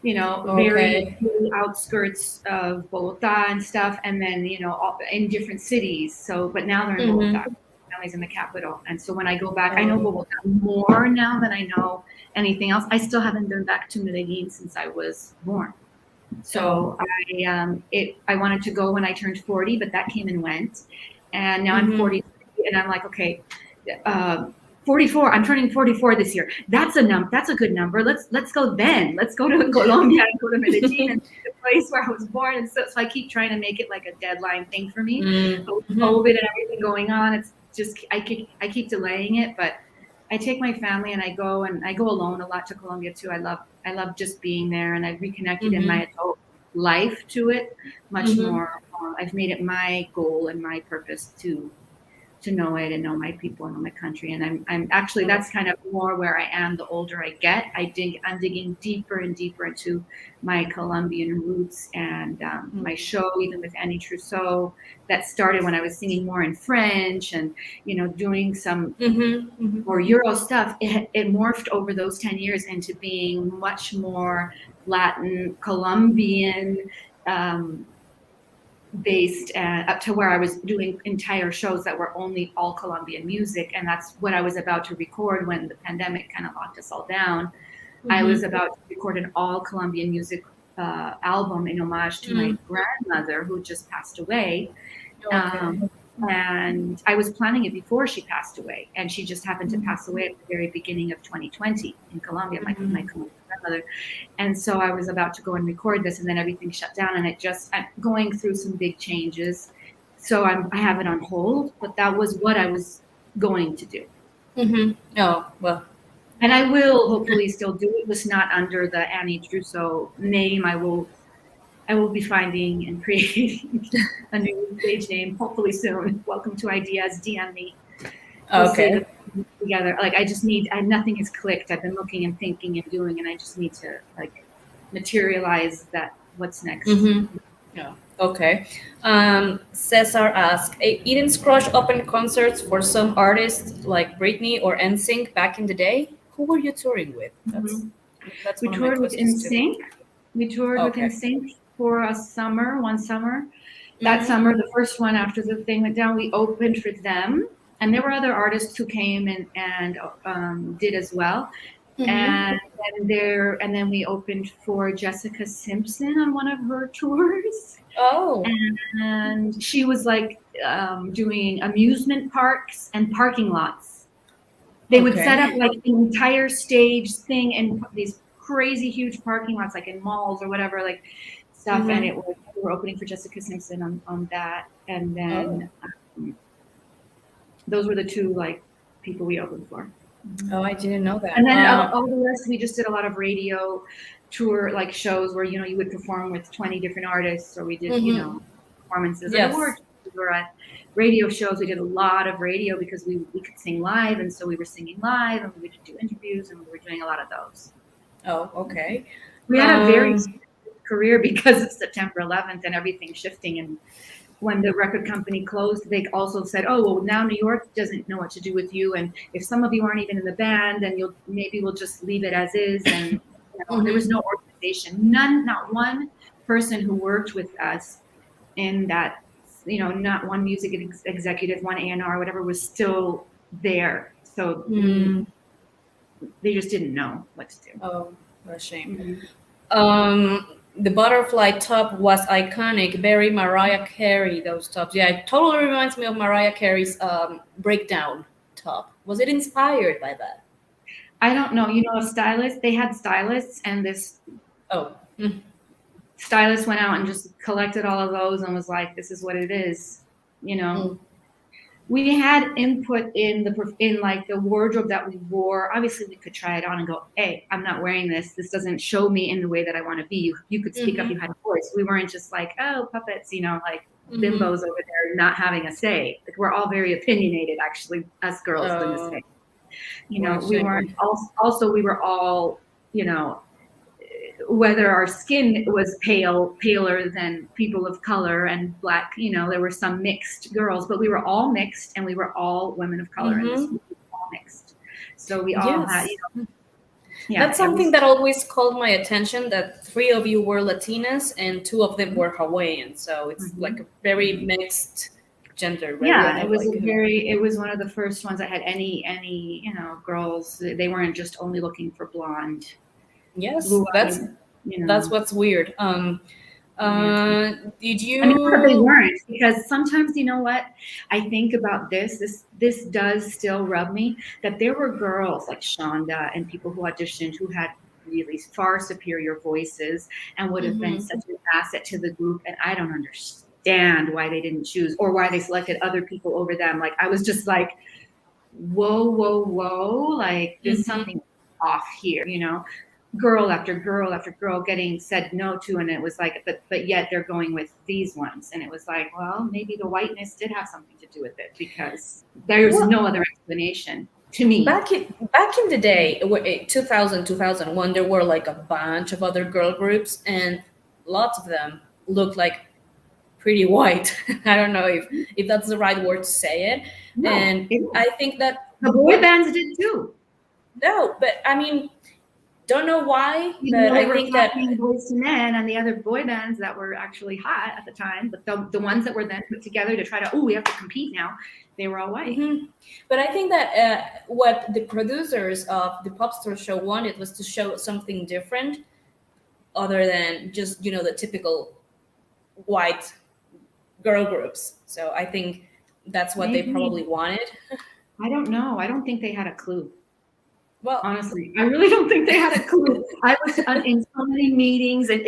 very outskirts of Bogota and stuff. And then, in different cities. So, but now they're in Bogota. Family's in the capital. And so when I go back, I know Bogota more now than I know anything else. I still haven't been back to Medellin since I was born. So I wanted to go when I turned 40, but that came and went. And now I'm 40, and I'm like, okay, 44. I'm turning 44 this year. That's a good number. Let's go then. Let's go to Colombia and go to Medellin and the place where I was born. And so I keep trying to make it like a deadline thing for me. But with COVID and everything going on, it's just I keep delaying it. But I take my family and I go alone a lot to Colombia too. I love just being there, and I've reconnected in my adult life to it much more. I've made it my goal and my purpose to know it and know my people and know my country. And I'm actually, that's kind of more where I am the older I get. I'm digging deeper and deeper into my Colombian roots, and my show, even with Annie Trousseau, that started when I was singing more in French and, doing some more Euro stuff. It morphed over those 10 years into being much more Latin, Colombian, based up to where I was doing entire shows that were only all Colombian music. And that's what I was about to record when the pandemic kind of locked us all down. I was about to record an all Colombian music album in homage to my grandmother, who just passed away. And I was planning it before she passed away, and she just happened to pass away at the very beginning of 2020 in Colombia, my Colombian grandmother. And so I was about to go and record this, and then everything shut down, and I'm going through some big changes. So I have it on hold, but that was what I was going to do. Oh, well. And I will hopefully still do it, just not under the Annie Trousseau name. I will be finding and creating a new stage name hopefully soon. Welcome to Ideas. DM me. Okay. Together. Like nothing has clicked. I've been looking and thinking and doing, and I just need to materialize that. What's next? Yeah. Okay. Cesar asked, Eden's Crush opened concerts for some artists like Britney or NSYNC back in the day. Who were you touring with? That's we toured with NSYNC. We toured with NSYNC for one summer. That summer, the first one after the thing went down, we opened for them. And there were other artists who came and did as well. And then we opened for Jessica Simpson on one of her tours. Oh. And she was doing amusement parks and parking lots. They would set up an entire stage thing in these crazy huge parking lots, like in malls or whatever, stuff. And we were opening for Jessica Simpson on that. And then those were the two people we opened for. Oh, I didn't know that. And then all the rest, we just did a lot of radio tour shows where you would perform with 20 different artists, or we did performances. Yes. We were at radio shows. We did a lot of radio because we could sing live, and so we were singing live, and we would do interviews, and we were doing a lot of those. Oh, okay. We had a very career because of September 11th and everything shifting. And when the record company closed, they also said, oh, well, now New York doesn't know what to do with you. And if some of you aren't even in the band, then we'll just leave it as is. And there was no organization. Not one person who worked with us in that, not one music executive, one A&R, whatever, was still there. So they just didn't know what to do. Oh, what a shame. Mm-hmm. The butterfly top was iconic. Very Mariah Carey, those tops. Yeah, it totally reminds me of Mariah Carey's breakdown top. Was it inspired by that? I don't know. A stylist, they had stylists, and this Oh. stylist went out and just collected all of those and was like, this is what it is. We had input in like the wardrobe that we wore. Obviously we could try it on and go, hey, I'm not wearing this. This doesn't show me in the way that I want to be. You could speak up, you had a voice. We weren't just like, oh, puppets, like bimbos over there not having a say. Like, we're all very opinionated, actually, us girls in this thing. We weren't also we were all, whether our skin was paler than people of color and black, there were some mixed girls, but we were all mixed, and we were all women of color, and this was all mixed. So we all had, that's something that always called my attention, that 3 of you were Latinas and 2 of them were Hawaiian. So it's like a very mixed gender. Right? Yeah, it was one of the first ones that had any, girls. They weren't just only looking for blonde. Yes, that's what's weird. Did you? I mean, but they weren't, because sometimes, what I think about this does still rub me, that there were girls like Shonda and people who auditioned who had really far superior voices and would have been such an asset to the group, and I don't understand why they didn't choose, or why they selected other people over them. Like, I was just like, whoa, like, there's something off here, girl after girl after girl getting said no to, and it was like, but yet they're going with these ones, and it was like, well, maybe the whiteness did have something to do with it, because there's no other explanation to me. Back in the day, 2000, 2001, there were like a bunch of other girl groups, and lots of them looked like pretty white. I don't know if that's the right word to say it. No, and I think that the boy bands did too. No, but I mean, don't know why, but I think that Boys to Men and the other boy bands that were actually hot at the time, but the ones that were then put together to try to, we have to compete now, they were all white. But I think that what the producers of the Popstars show wanted was to show something different, other than just the typical white girl groups. So I think that's what they probably wanted. I don't know. I don't think they had a clue. Well, honestly, I really don't think they had a clue. I was in so many meetings and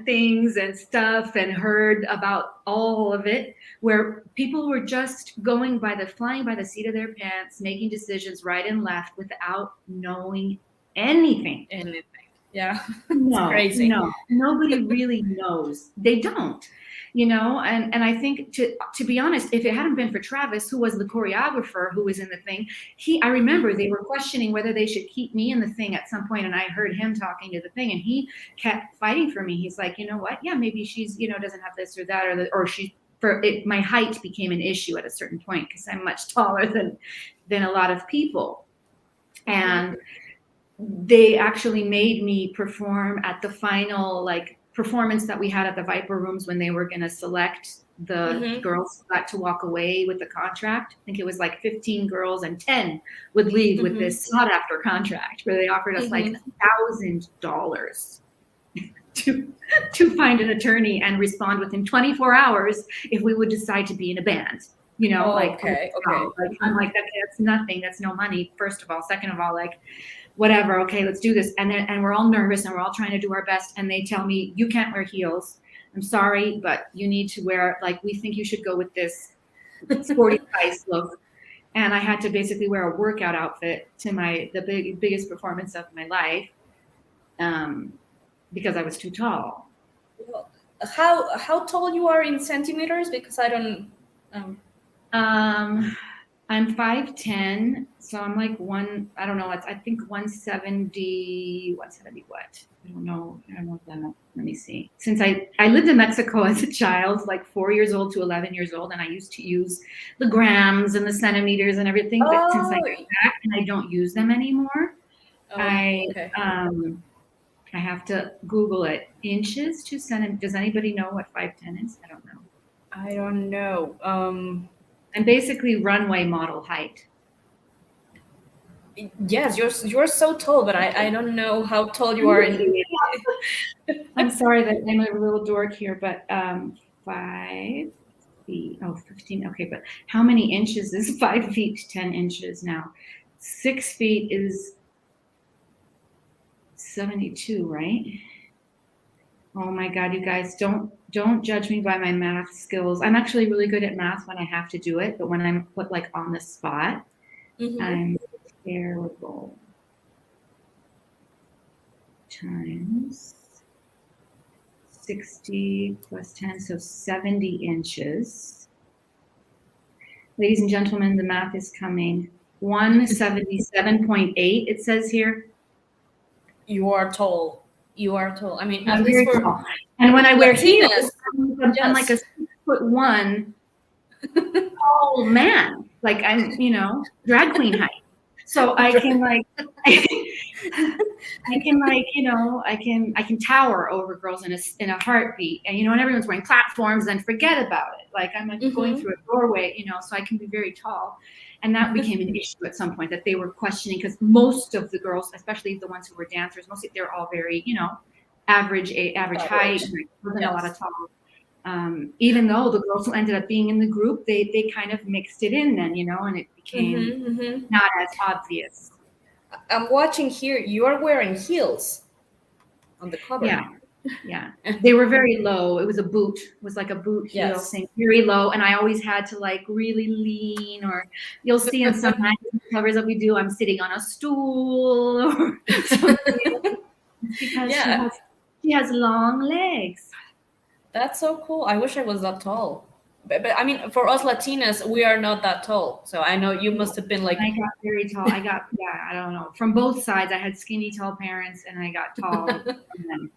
things and stuff, and heard about all of it, where people were just flying by the seat of their pants, making decisions right and left without knowing anything. Yeah. No, crazy. No, nobody really knows. They don't. And I think, to be honest, if it hadn't been for Travis, who was the choreographer who was in the thing, I remember they were questioning whether they should keep me in the thing at some point, and I heard him talking to the thing, and he kept fighting for me. He's like, you know what? Yeah, maybe she's, doesn't have this or that, or she, my height became an issue at a certain point, because I'm much taller than a lot of people. And they actually made me perform at the final, performance that we had at the Viper Rooms, when they were going to select the girls who got to walk away with the contract. I think it was 15 girls, and 10 would leave with this sought after contract, where they offered us $1,000 to find an attorney and respond within 24 hours if we would decide to be in a band. Okay. I'm like, that's nothing. That's no money, first of all. Second of all, whatever, okay, let's do this. And we're all nervous, and we're all trying to do our best. And they tell me, you can't wear heels. I'm sorry, but you need to wear, we think you should go with this sporty spice look. And I had to basically wear a workout outfit to the biggest performance of my life, because I was too tall. How tall you are in centimeters? Because I don't. I'm 5'10", so I'm I don't know, I think 170 what? I don't know that. Let me see. Since I lived in Mexico as a child, 4 years old to 11 years old, and I used to use the grams and the centimeters and everything, but since I got back and I don't use them anymore, I have to Google it. Inches to centimeters. Does anybody know what 5'10" is? I don't know. I don't know. I'm basically runway model height. Yes, you're so tall, but I don't know how tall you are in. I'm sorry that I'm a little dork here, but 5 feet. Oh, 15. Okay, but how many inches is 5 feet 10 inches now? 6 feet is 72, right? Oh my God, you guys, don't judge me by my math skills. I'm actually really good at math when I have to do it, but when I'm put like on the spot, I'm terrible. Times 60 plus 10, so 70 inches. Ladies and gentlemen, the math is coming. 177.8, it says here. You are tall. You are tall. I mean, I'm at least very for tall. And when I wear heels, Latinas, I'm like a 6'1" tall man. Like I'm, drag queen height. So I can like, I can like, I can tower over girls in a heartbeat, and and everyone's wearing platforms, and forget about it. Like I'm like going through a doorway, so I can be very tall, and that became an issue at some point that they were questioning, because most of the girls, especially the ones who were dancers, mostly they're all very, average height. There wasn't a lot of tall. Even though the girls who ended up being in the group, they kind of mixed it in then, and it became not as obvious. I'm watching here. You are wearing heels on the cover. Yeah. They were very low. It was a boot. It was like a boot heel thing, very low. And I always had to like really lean, or you'll see in some magazine covers that we do, I'm sitting on a stool or something, because she has long legs. That's so cool. I wish I was that tall. But I mean, for us Latinas, we are not that tall. So I know you must have been like. I got very tall. I don't know. From both sides, I had skinny, tall parents, and I got tall from them.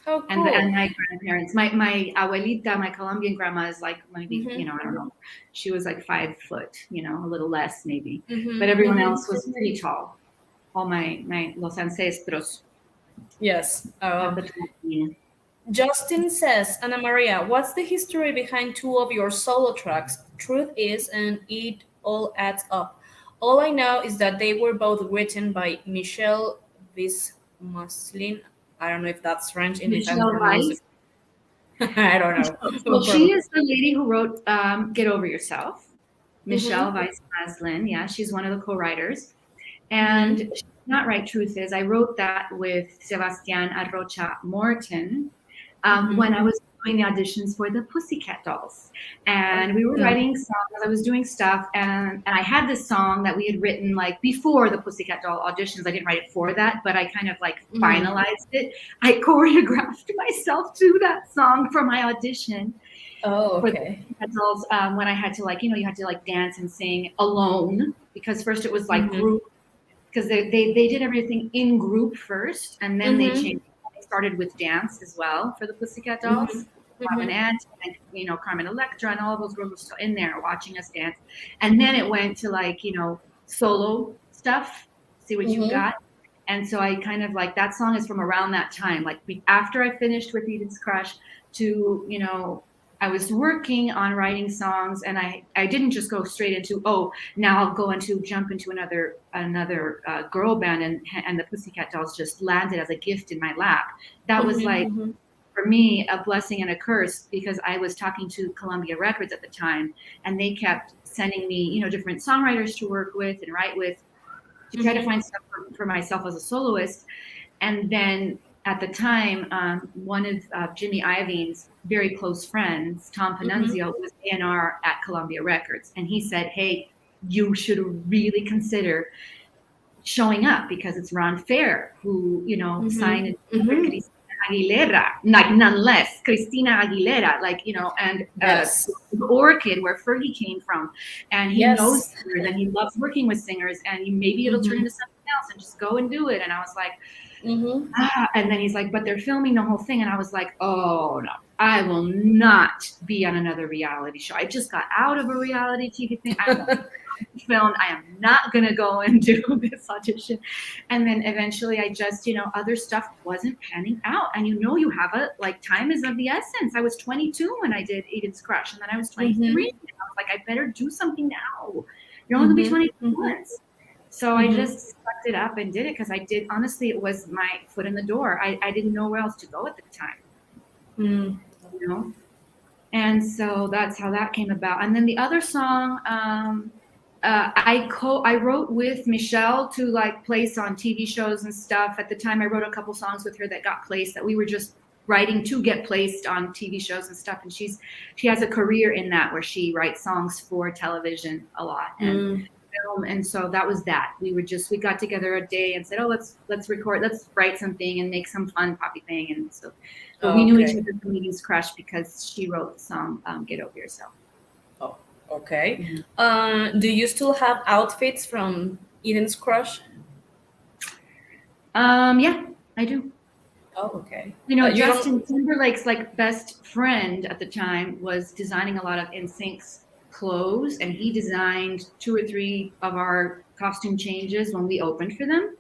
How cool. And my grandparents. My abuelita, my Colombian grandma, is like maybe, I don't know. She was like 5 foot, a little less maybe. But everyone else was pretty tall. All my los ancestros. Yes. Justin says, Ana Maria, what's the history behind 2 of your solo tracks, Truth Is and It All Adds Up? All I know is that they were both written by Michelle Vismaslin. I don't know if that's French. Michelle Weiss. I don't know. Well, she is the lady who wrote Get Over Yourself. Michelle Weiss-Maslin. Yeah, she's one of the co-writers. And she's not right, Truth Is. I wrote that with Sebastian Arrocha Morton. When I was doing the auditions for the Pussycat Dolls, and we were writing songs. I was doing stuff, and I had this song that we had written like before the Pussycat Doll auditions. I didn't write it for that, but I kind of like finalized it. I choreographed myself to that song for my audition. Oh, okay. For the Pussycat Dolls, when I had to like, you had to like dance and sing alone, because first it was like group, because they did everything in group first, and then they changed. Started with dance as well for the Pussycat Dolls. Robin and Carmen Electra and all of those girls were still in there watching us dance. And then it went to like, solo stuff, see what you got. And so I kind of like, that song is from around that time, like after I finished with Eden's Crush to, I was working on writing songs, and I didn't just go straight into, now I'll go jump into another girl band, and the Pussycat Dolls just landed as a gift in my lap. That was like, for me, a blessing and a curse, because I was talking to Columbia Records at the time, and they kept sending me, different songwriters to work with and write with, to try to find stuff for myself as a soloist. And then at the time, one of Jimmy Iovine's very close friends, Tom Panunzio, was A&R at Columbia Records. And he said, hey, you should really consider showing up, because it's Ron Fair who, signed Cristina Aguilera, like none less, Cristina Aguilera, like, and Orchid, where Fergie came from. And he knows singers, and he loves working with singers, and maybe it'll turn into something else, and just go and do it. And I was like, and then he's like, but they're filming the whole thing. And I was like, oh no, I will not be on another reality show. I just got out of a reality TV thing. I won't filmed. I am not going to go and do this audition. And then eventually I just, other stuff wasn't panning out. And you have time is of the essence. I was 22 when I did Aiden's Crush. And then I was 23. And I was like, I better do something now. You're only going to be 22 months. So I just sucked it up and did it because I did. Honestly, it was my foot in the door. I didn't know where else to go at the time. And so that's how that came about. And then the other song, I wrote with Michelle to place on TV shows and stuff. At the time, I wrote a couple songs with her that got placed, that we were just writing to get placed on TV shows and stuff. And she has a career in that, where she writes songs for television a lot and film. And so that was that. We got together a day and said, oh, let's record, let's write something and make some fun poppy thing. And so we knew each other from Aiden's Crush because she wrote the song Get Over Yourself. Oh, okay. Do you still have outfits from Aiden's Crush? Yeah, I do. Oh, okay. Justin Timberlake's best friend at the time was designing a lot of NSYNC's clothes, and he designed 2 or 3 of our costume changes when we opened for them.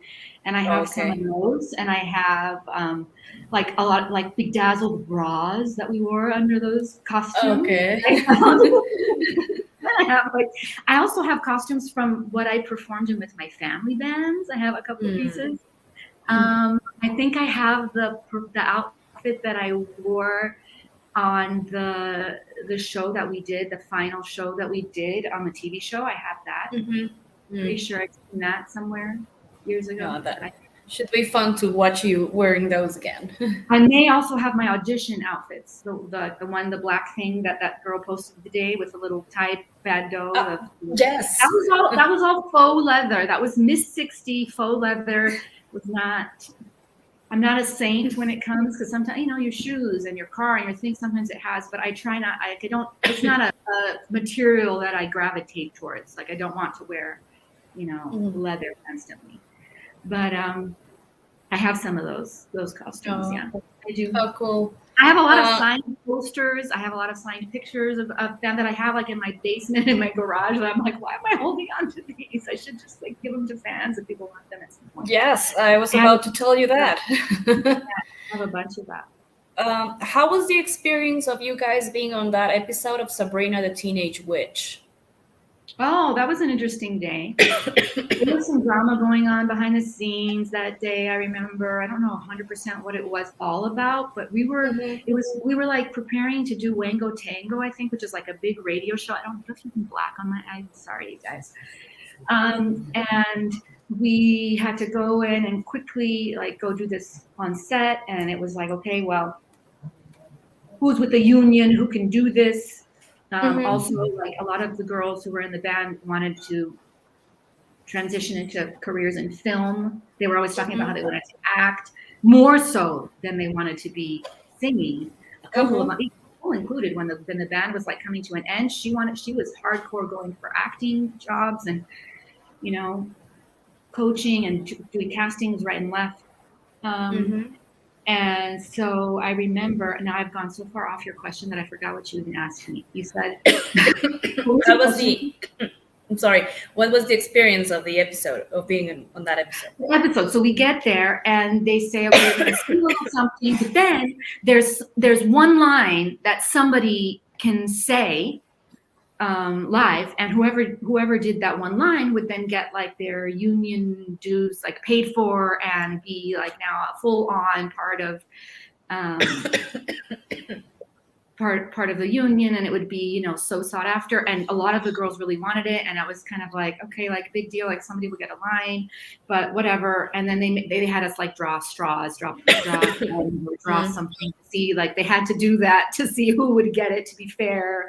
And I have some of those, and I have a lot of bedazzled bras that we wore under those costumes. Okay. I also have costumes from what I performed in with my family bands. I have a couple of pieces. I think I have the outfit that I wore on the show that we did, the final show that we did on the TV show. I have that. Pretty sure I've seen that somewhere years ago. That should be fun to watch you wearing those again. I may also have my audition outfits. The black thing that girl posted today with a little tight bandeau. Yes. That was all faux leather. That was Miss 60 faux leather. I'm not a saint when it comes, because sometimes your shoes and your car and your things, sometimes it has, but I try not. It's not a material that I gravitate towards. I don't want to wear leather constantly. But I have some of those costumes. Yeah, I do. Oh, cool. I have a lot of signed posters. I have a lot of signed pictures of them that I have in my basement, in my garage. And I'm like, why am I holding on to these? I should just give them to fans if people want them at some point. Yes, I was about to tell you that. I have a bunch of that. How was the experience of you guys being on that episode of Sabrina the Teenage Witch? Oh, that was an interesting day. There was some drama going on behind the scenes that day. I remember. I don't know 100% what it was all about, but we were preparing to do Wango Tango, I think, which is a big radio show. I don't know if you can black on my eyes. Sorry, you guys. And we had to go in and quickly go do this on set, and it was okay, well, who's with the union? Who can do this? Also, a lot of the girls who were in the band wanted to transition into careers in film. They were always talking about how they wanted to act more so than they wanted to be singing. A couple of them, included, when the band was coming to an end, she was hardcore going for acting jobs and coaching and doing castings right and left. And so I remember, now I've gone so far off your question that I forgot what you even asked me. You said, I'm sorry, what was the experience of the episode, of being on that episode? The episode. So we get there and they say, okay, we're going to sing a little something, but then there's one line that somebody can say live, and whoever did that one line would then get their union dues paid for and be now a full on part of part of the union, and it would be so sought after, and a lot of the girls really wanted it, and I was kind of okay, big deal, somebody would get a line, but whatever. And then they had us draw straws, draw and draw something to see, they had to do that to see who would get it, to be fair.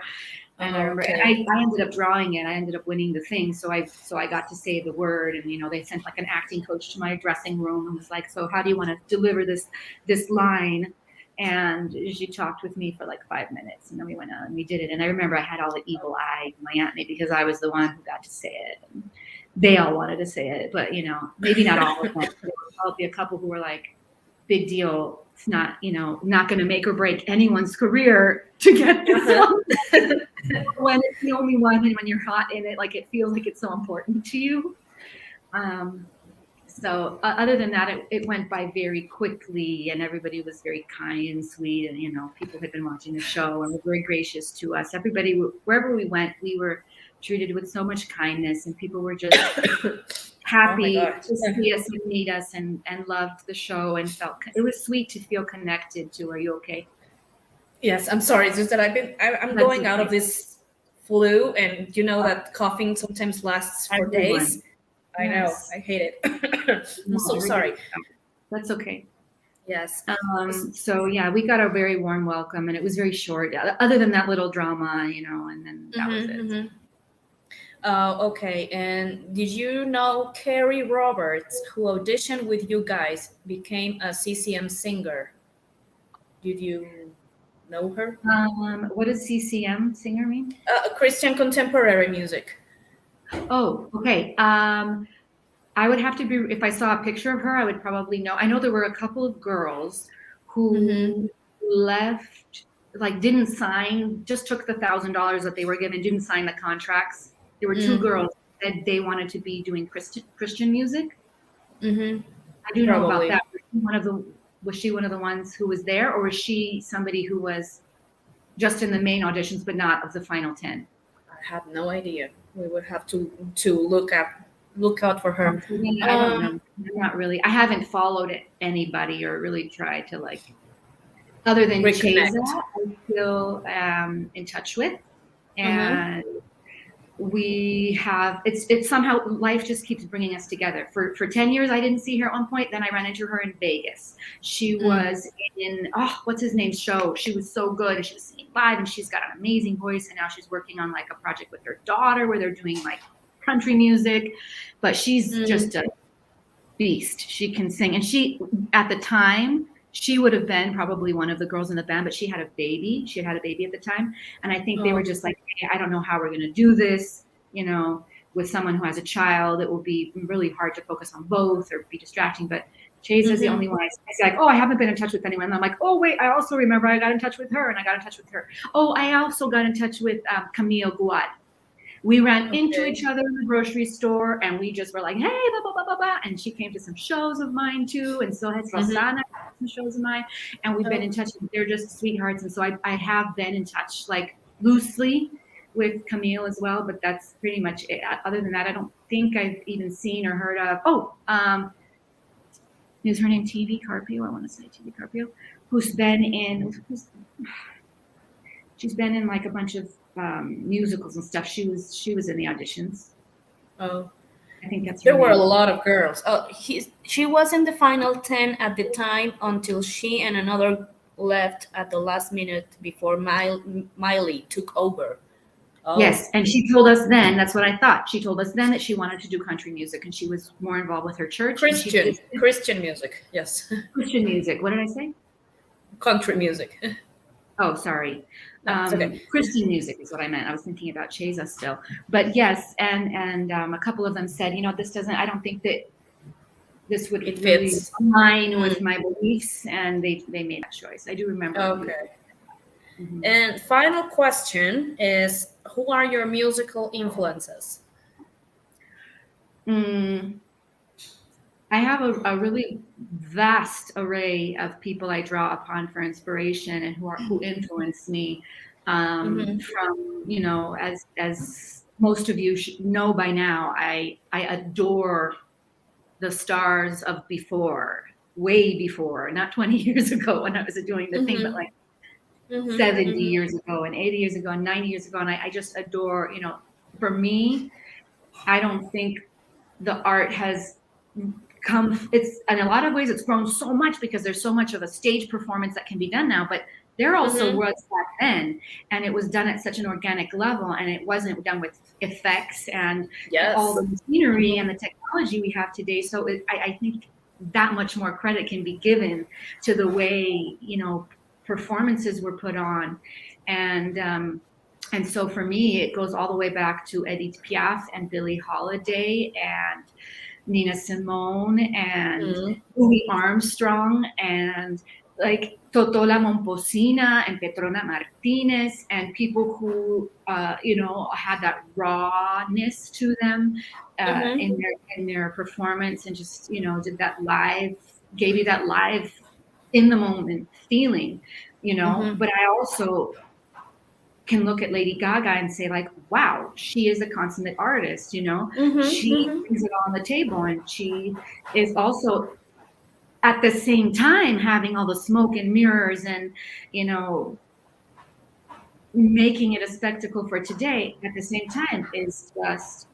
And I remember, I ended up drawing it. I ended up winning the thing. So I got to say the word, and they sent an acting coach to my dressing room and was so how do you want to deliver this line? And she talked with me for 5 minutes, and then we went out and we did it. And I remember I had all the evil eye in my aunt, because I was the one who got to say it. And they all wanted to say it, but maybe not all of them. There'll be a couple who were big deal. It's not, not going to make or break anyone's career to get this song. When it's the only one and when you're hot in it, like it feels like it's so important to you. So other than that, it went by very quickly, and everybody was very kind and sweet, and people had been watching the show and were very gracious to us. Everybody, wherever we went, we were treated with so much kindness, and people were just happy to see us and meet us, and loved the show, and felt it was sweet to feel connected to. Are you okay? Yes, I'm sorry. It's just that I'm going out of this flu, and that coughing sometimes lasts for days. I know. I hate it. I'm so sorry. That's okay. Yes. So yeah, we got a very warm welcome, and it was very short. Other than that little drama, and then that was it. Okay. And did you know Carrie Roberts, who auditioned with you guys, became a CCM singer? Did you know her? What does CCM singer mean? Christian contemporary music. Oh, okay. I would have to be, if I saw a picture of her, I would probably know. I know there were a couple of girls who left, like didn't sign, just took the $1,000 that they were given, didn't sign the contracts. There were two girls that they wanted to be doing Christian music. I do know about that. Was she one of the ones who was there, or was she somebody who was just in the main auditions but not of the final 10? I have no idea. We would have to look out for her. I don't know. Not really. I haven't followed anybody or really tried to other than Chesa, I'm still in touch with, and we have. It's somehow life just keeps bringing us together. For 10 years, I didn't see her at one point. Then I ran into her in Vegas. She was in what's his name show. She was so good, and she was singing live, and she's got an amazing voice. And now she's working on a project with her daughter where they're doing country music, but she's just a beast. She can sing, and she at the time she would have been probably one of the girls in the band, but she had a baby. She had had a baby at the time, and I think they were just like, hey, I don't know how we're going to do this, with someone who has a child. It will be really hard to focus on both or be distracting. But Chase is the only one. I say I haven't been in touch with anyone. And I'm like, oh wait, I also remember I got in touch with her, and I got in touch with her. Oh, I also got in touch with Camille Guad. We ran into each other in the grocery store, and we just were like, hey, blah, blah, blah, blah, blah. And she came to some shows of mine too. And so has Rosanna some shows of mine. And we've been in touch. They're just sweethearts. And so I have been in touch loosely with Camille as well, but that's pretty much it. Other than that, I don't think I've even seen or heard of, is her name TV Carpio? I want to say TV Carpio, who's been in, she's been in a bunch of musicals and stuff. She was in the auditions. Oh, I think that's. There were a lot of girls. Oh, she was in the final 10 at the time until she and another left at the last minute before Miley took over. Oh. Yes, and she told us then. That's what I thought. She told us then that she wanted to do country music, and she was more involved with her church. Christian music. Yes. Christian music. What did I say? Country music. Oh, sorry. Okay. Christian music is what I meant. I was thinking about Chesa still, but yes, and a couple of them said, this doesn't. I don't think that this would really align with my beliefs, and they made that choice. I do remember. Okay. And final question is, who are your musical influences? I have a really vast array of people I draw upon for inspiration and who influence me. From as most of you should know by now, I adore the stars of before, way before, not 20 years ago when I was doing the thing, but 70 years ago and 80 years ago and 90 years ago, and I just adore. For me, I don't think the art has come. It's in a lot of ways it's grown so much because there's so much of a stage performance that can be done now, but there also was back then, and it was done at such an organic level, and it wasn't done with effects and all the machinery and the technology we have today. So I think that much more credit can be given to the way performances were put on, and so for me it goes all the way back to Edith Piaf and Billie Holiday and Nina Simone and Mm. Louis Armstrong and like Totola Momposina and Petrona Martinez and people who had that rawness to them Mm-hmm. in their performance and just did that live, gave you that live in the moment feeling, Mm-hmm. but I also can look at Lady Gaga and say like, wow, she is a consummate artist, Mm-hmm. she Mm-hmm. brings it on the table and she is also at the same time having all the smoke and mirrors and, making it a spectacle for today at the same time is just,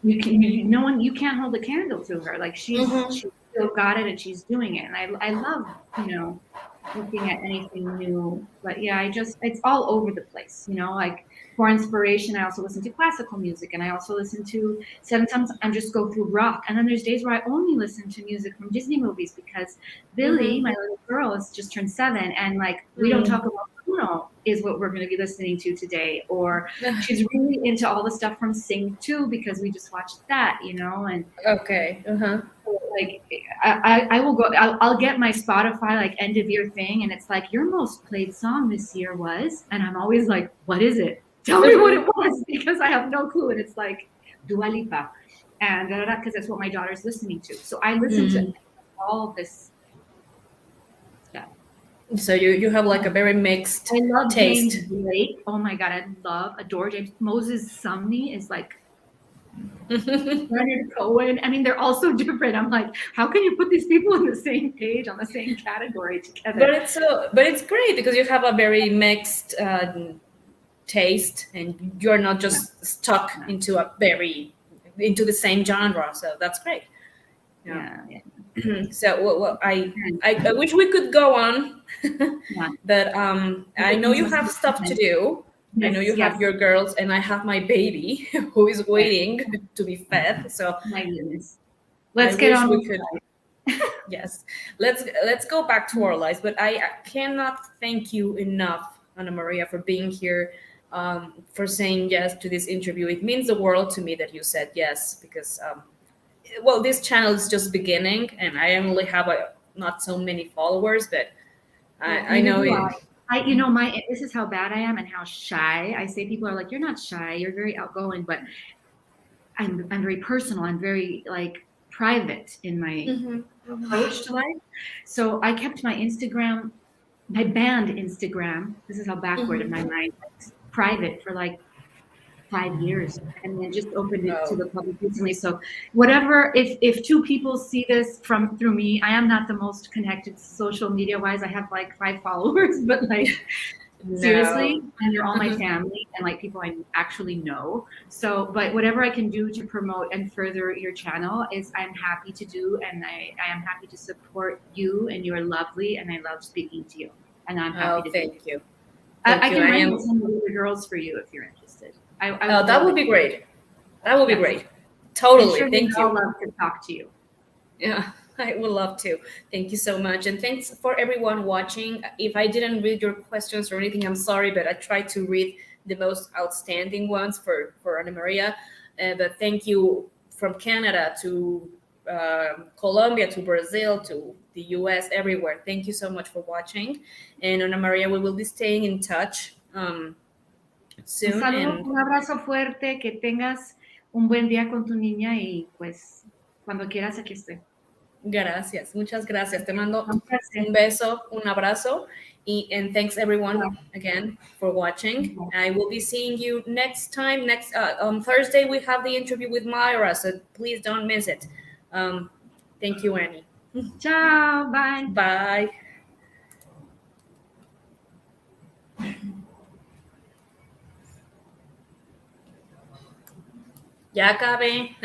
you can't hold a candle to her. Like she's Mm-hmm. still got it and she's doing it. And I love, looking at anything new. But yeah, it's all over the place, like for inspiration, I also listen to classical music and I also listen to, sometimes I just go through rock. And then there's days where I only listen to music from Disney movies because Billy, Mm-hmm. my little girl, has just turned 7 and like, we don't talk Mm. about Bruno is what we're going to be listening to today. Or she's really into all the stuff from Sing 2 because we just watched that, and Okay. Uh-huh. like I will go. I'll get my Spotify like end of year thing, and it's like your most played song this year was, and I'm always like, what is it? Tell me what it Mm-hmm. was because I have no clue. And it's like Dua Lipa, and because that's what my daughter's listening to. So I listen to Mm. all this stuff. So you have like a very mixed I love James taste. Blake. Oh my god, adore James. Moses Sumney is like Leonard Cohen. I mean, they're all so different. I'm like, how can you put these people on the same page, on the same category together? But it's great because you have a very mixed taste, and you're not Yeah, just stuck yeah, into the same genre. So that's great. Yeah. yeah, yeah. So well, And, I wish we could go on, yeah. but I know you have stuff to do. I know Yes, you yes. have your girls, and I have my baby who is Yes. waiting to be fed. So My goodness. I Let's get wish on we with could. it. Yes, let's go back to our lives. But I cannot thank you enough, Ana Maria, for being here, for saying yes to this interview. It means the world to me that you said yes because well, this channel is just beginning, and I only have not so many followers, but Well, I neither know do I. it. My this is how bad I am and how shy. I say people are like, you're not shy, you're very outgoing, but I'm very personal. I'm very like private in my Mhm, approach to life. So I kept my Instagram, my band Instagram. This is how backward in my mhm. mind, private for like 5 years, and then just opened it to Oh, the public recently. So whatever, if two people see this from through me, I am not the most connected social media wise. I have like 5 followers, but like seriously, no. and they're all my Mhm. family and like people I actually know. So, but whatever I can do to promote and further your channel is I'm happy to do, and I am happy to support you, and you're lovely, and I love speaking to you, and I'm happy Oh, to do it. thank you. I Thank you. can I wrangle am. some of the girls for you if you're interested. I Oh, would that love would it. be great. That would be Yes. great. I'm Totally. sure they'd Thank all you. love to talk to you. Yeah, I would love to. Thank you so much. And thanks for everyone watching. If I didn't read your questions or anything, I'm sorry, but I tried to read the most outstanding ones for Ana Maria. But thank you from Canada to Colombia to Brazil to the US, everywhere. Thank you so much for watching. And Ana Maria, we will be staying in touch Un soon. saludo, And un abrazo fuerte, que tengas un buen día con tu niña y pues cuando quieras aquí estoy. gracias, muchas gracias. Te mando Un placer. un beso, un abrazo, and thanks everyone again for watching. I will be seeing you next time. Next on Thursday we have the interview with Myra, so please don't miss it. Thank you, Annie. Ciao, bye. Bye. Ya acabé.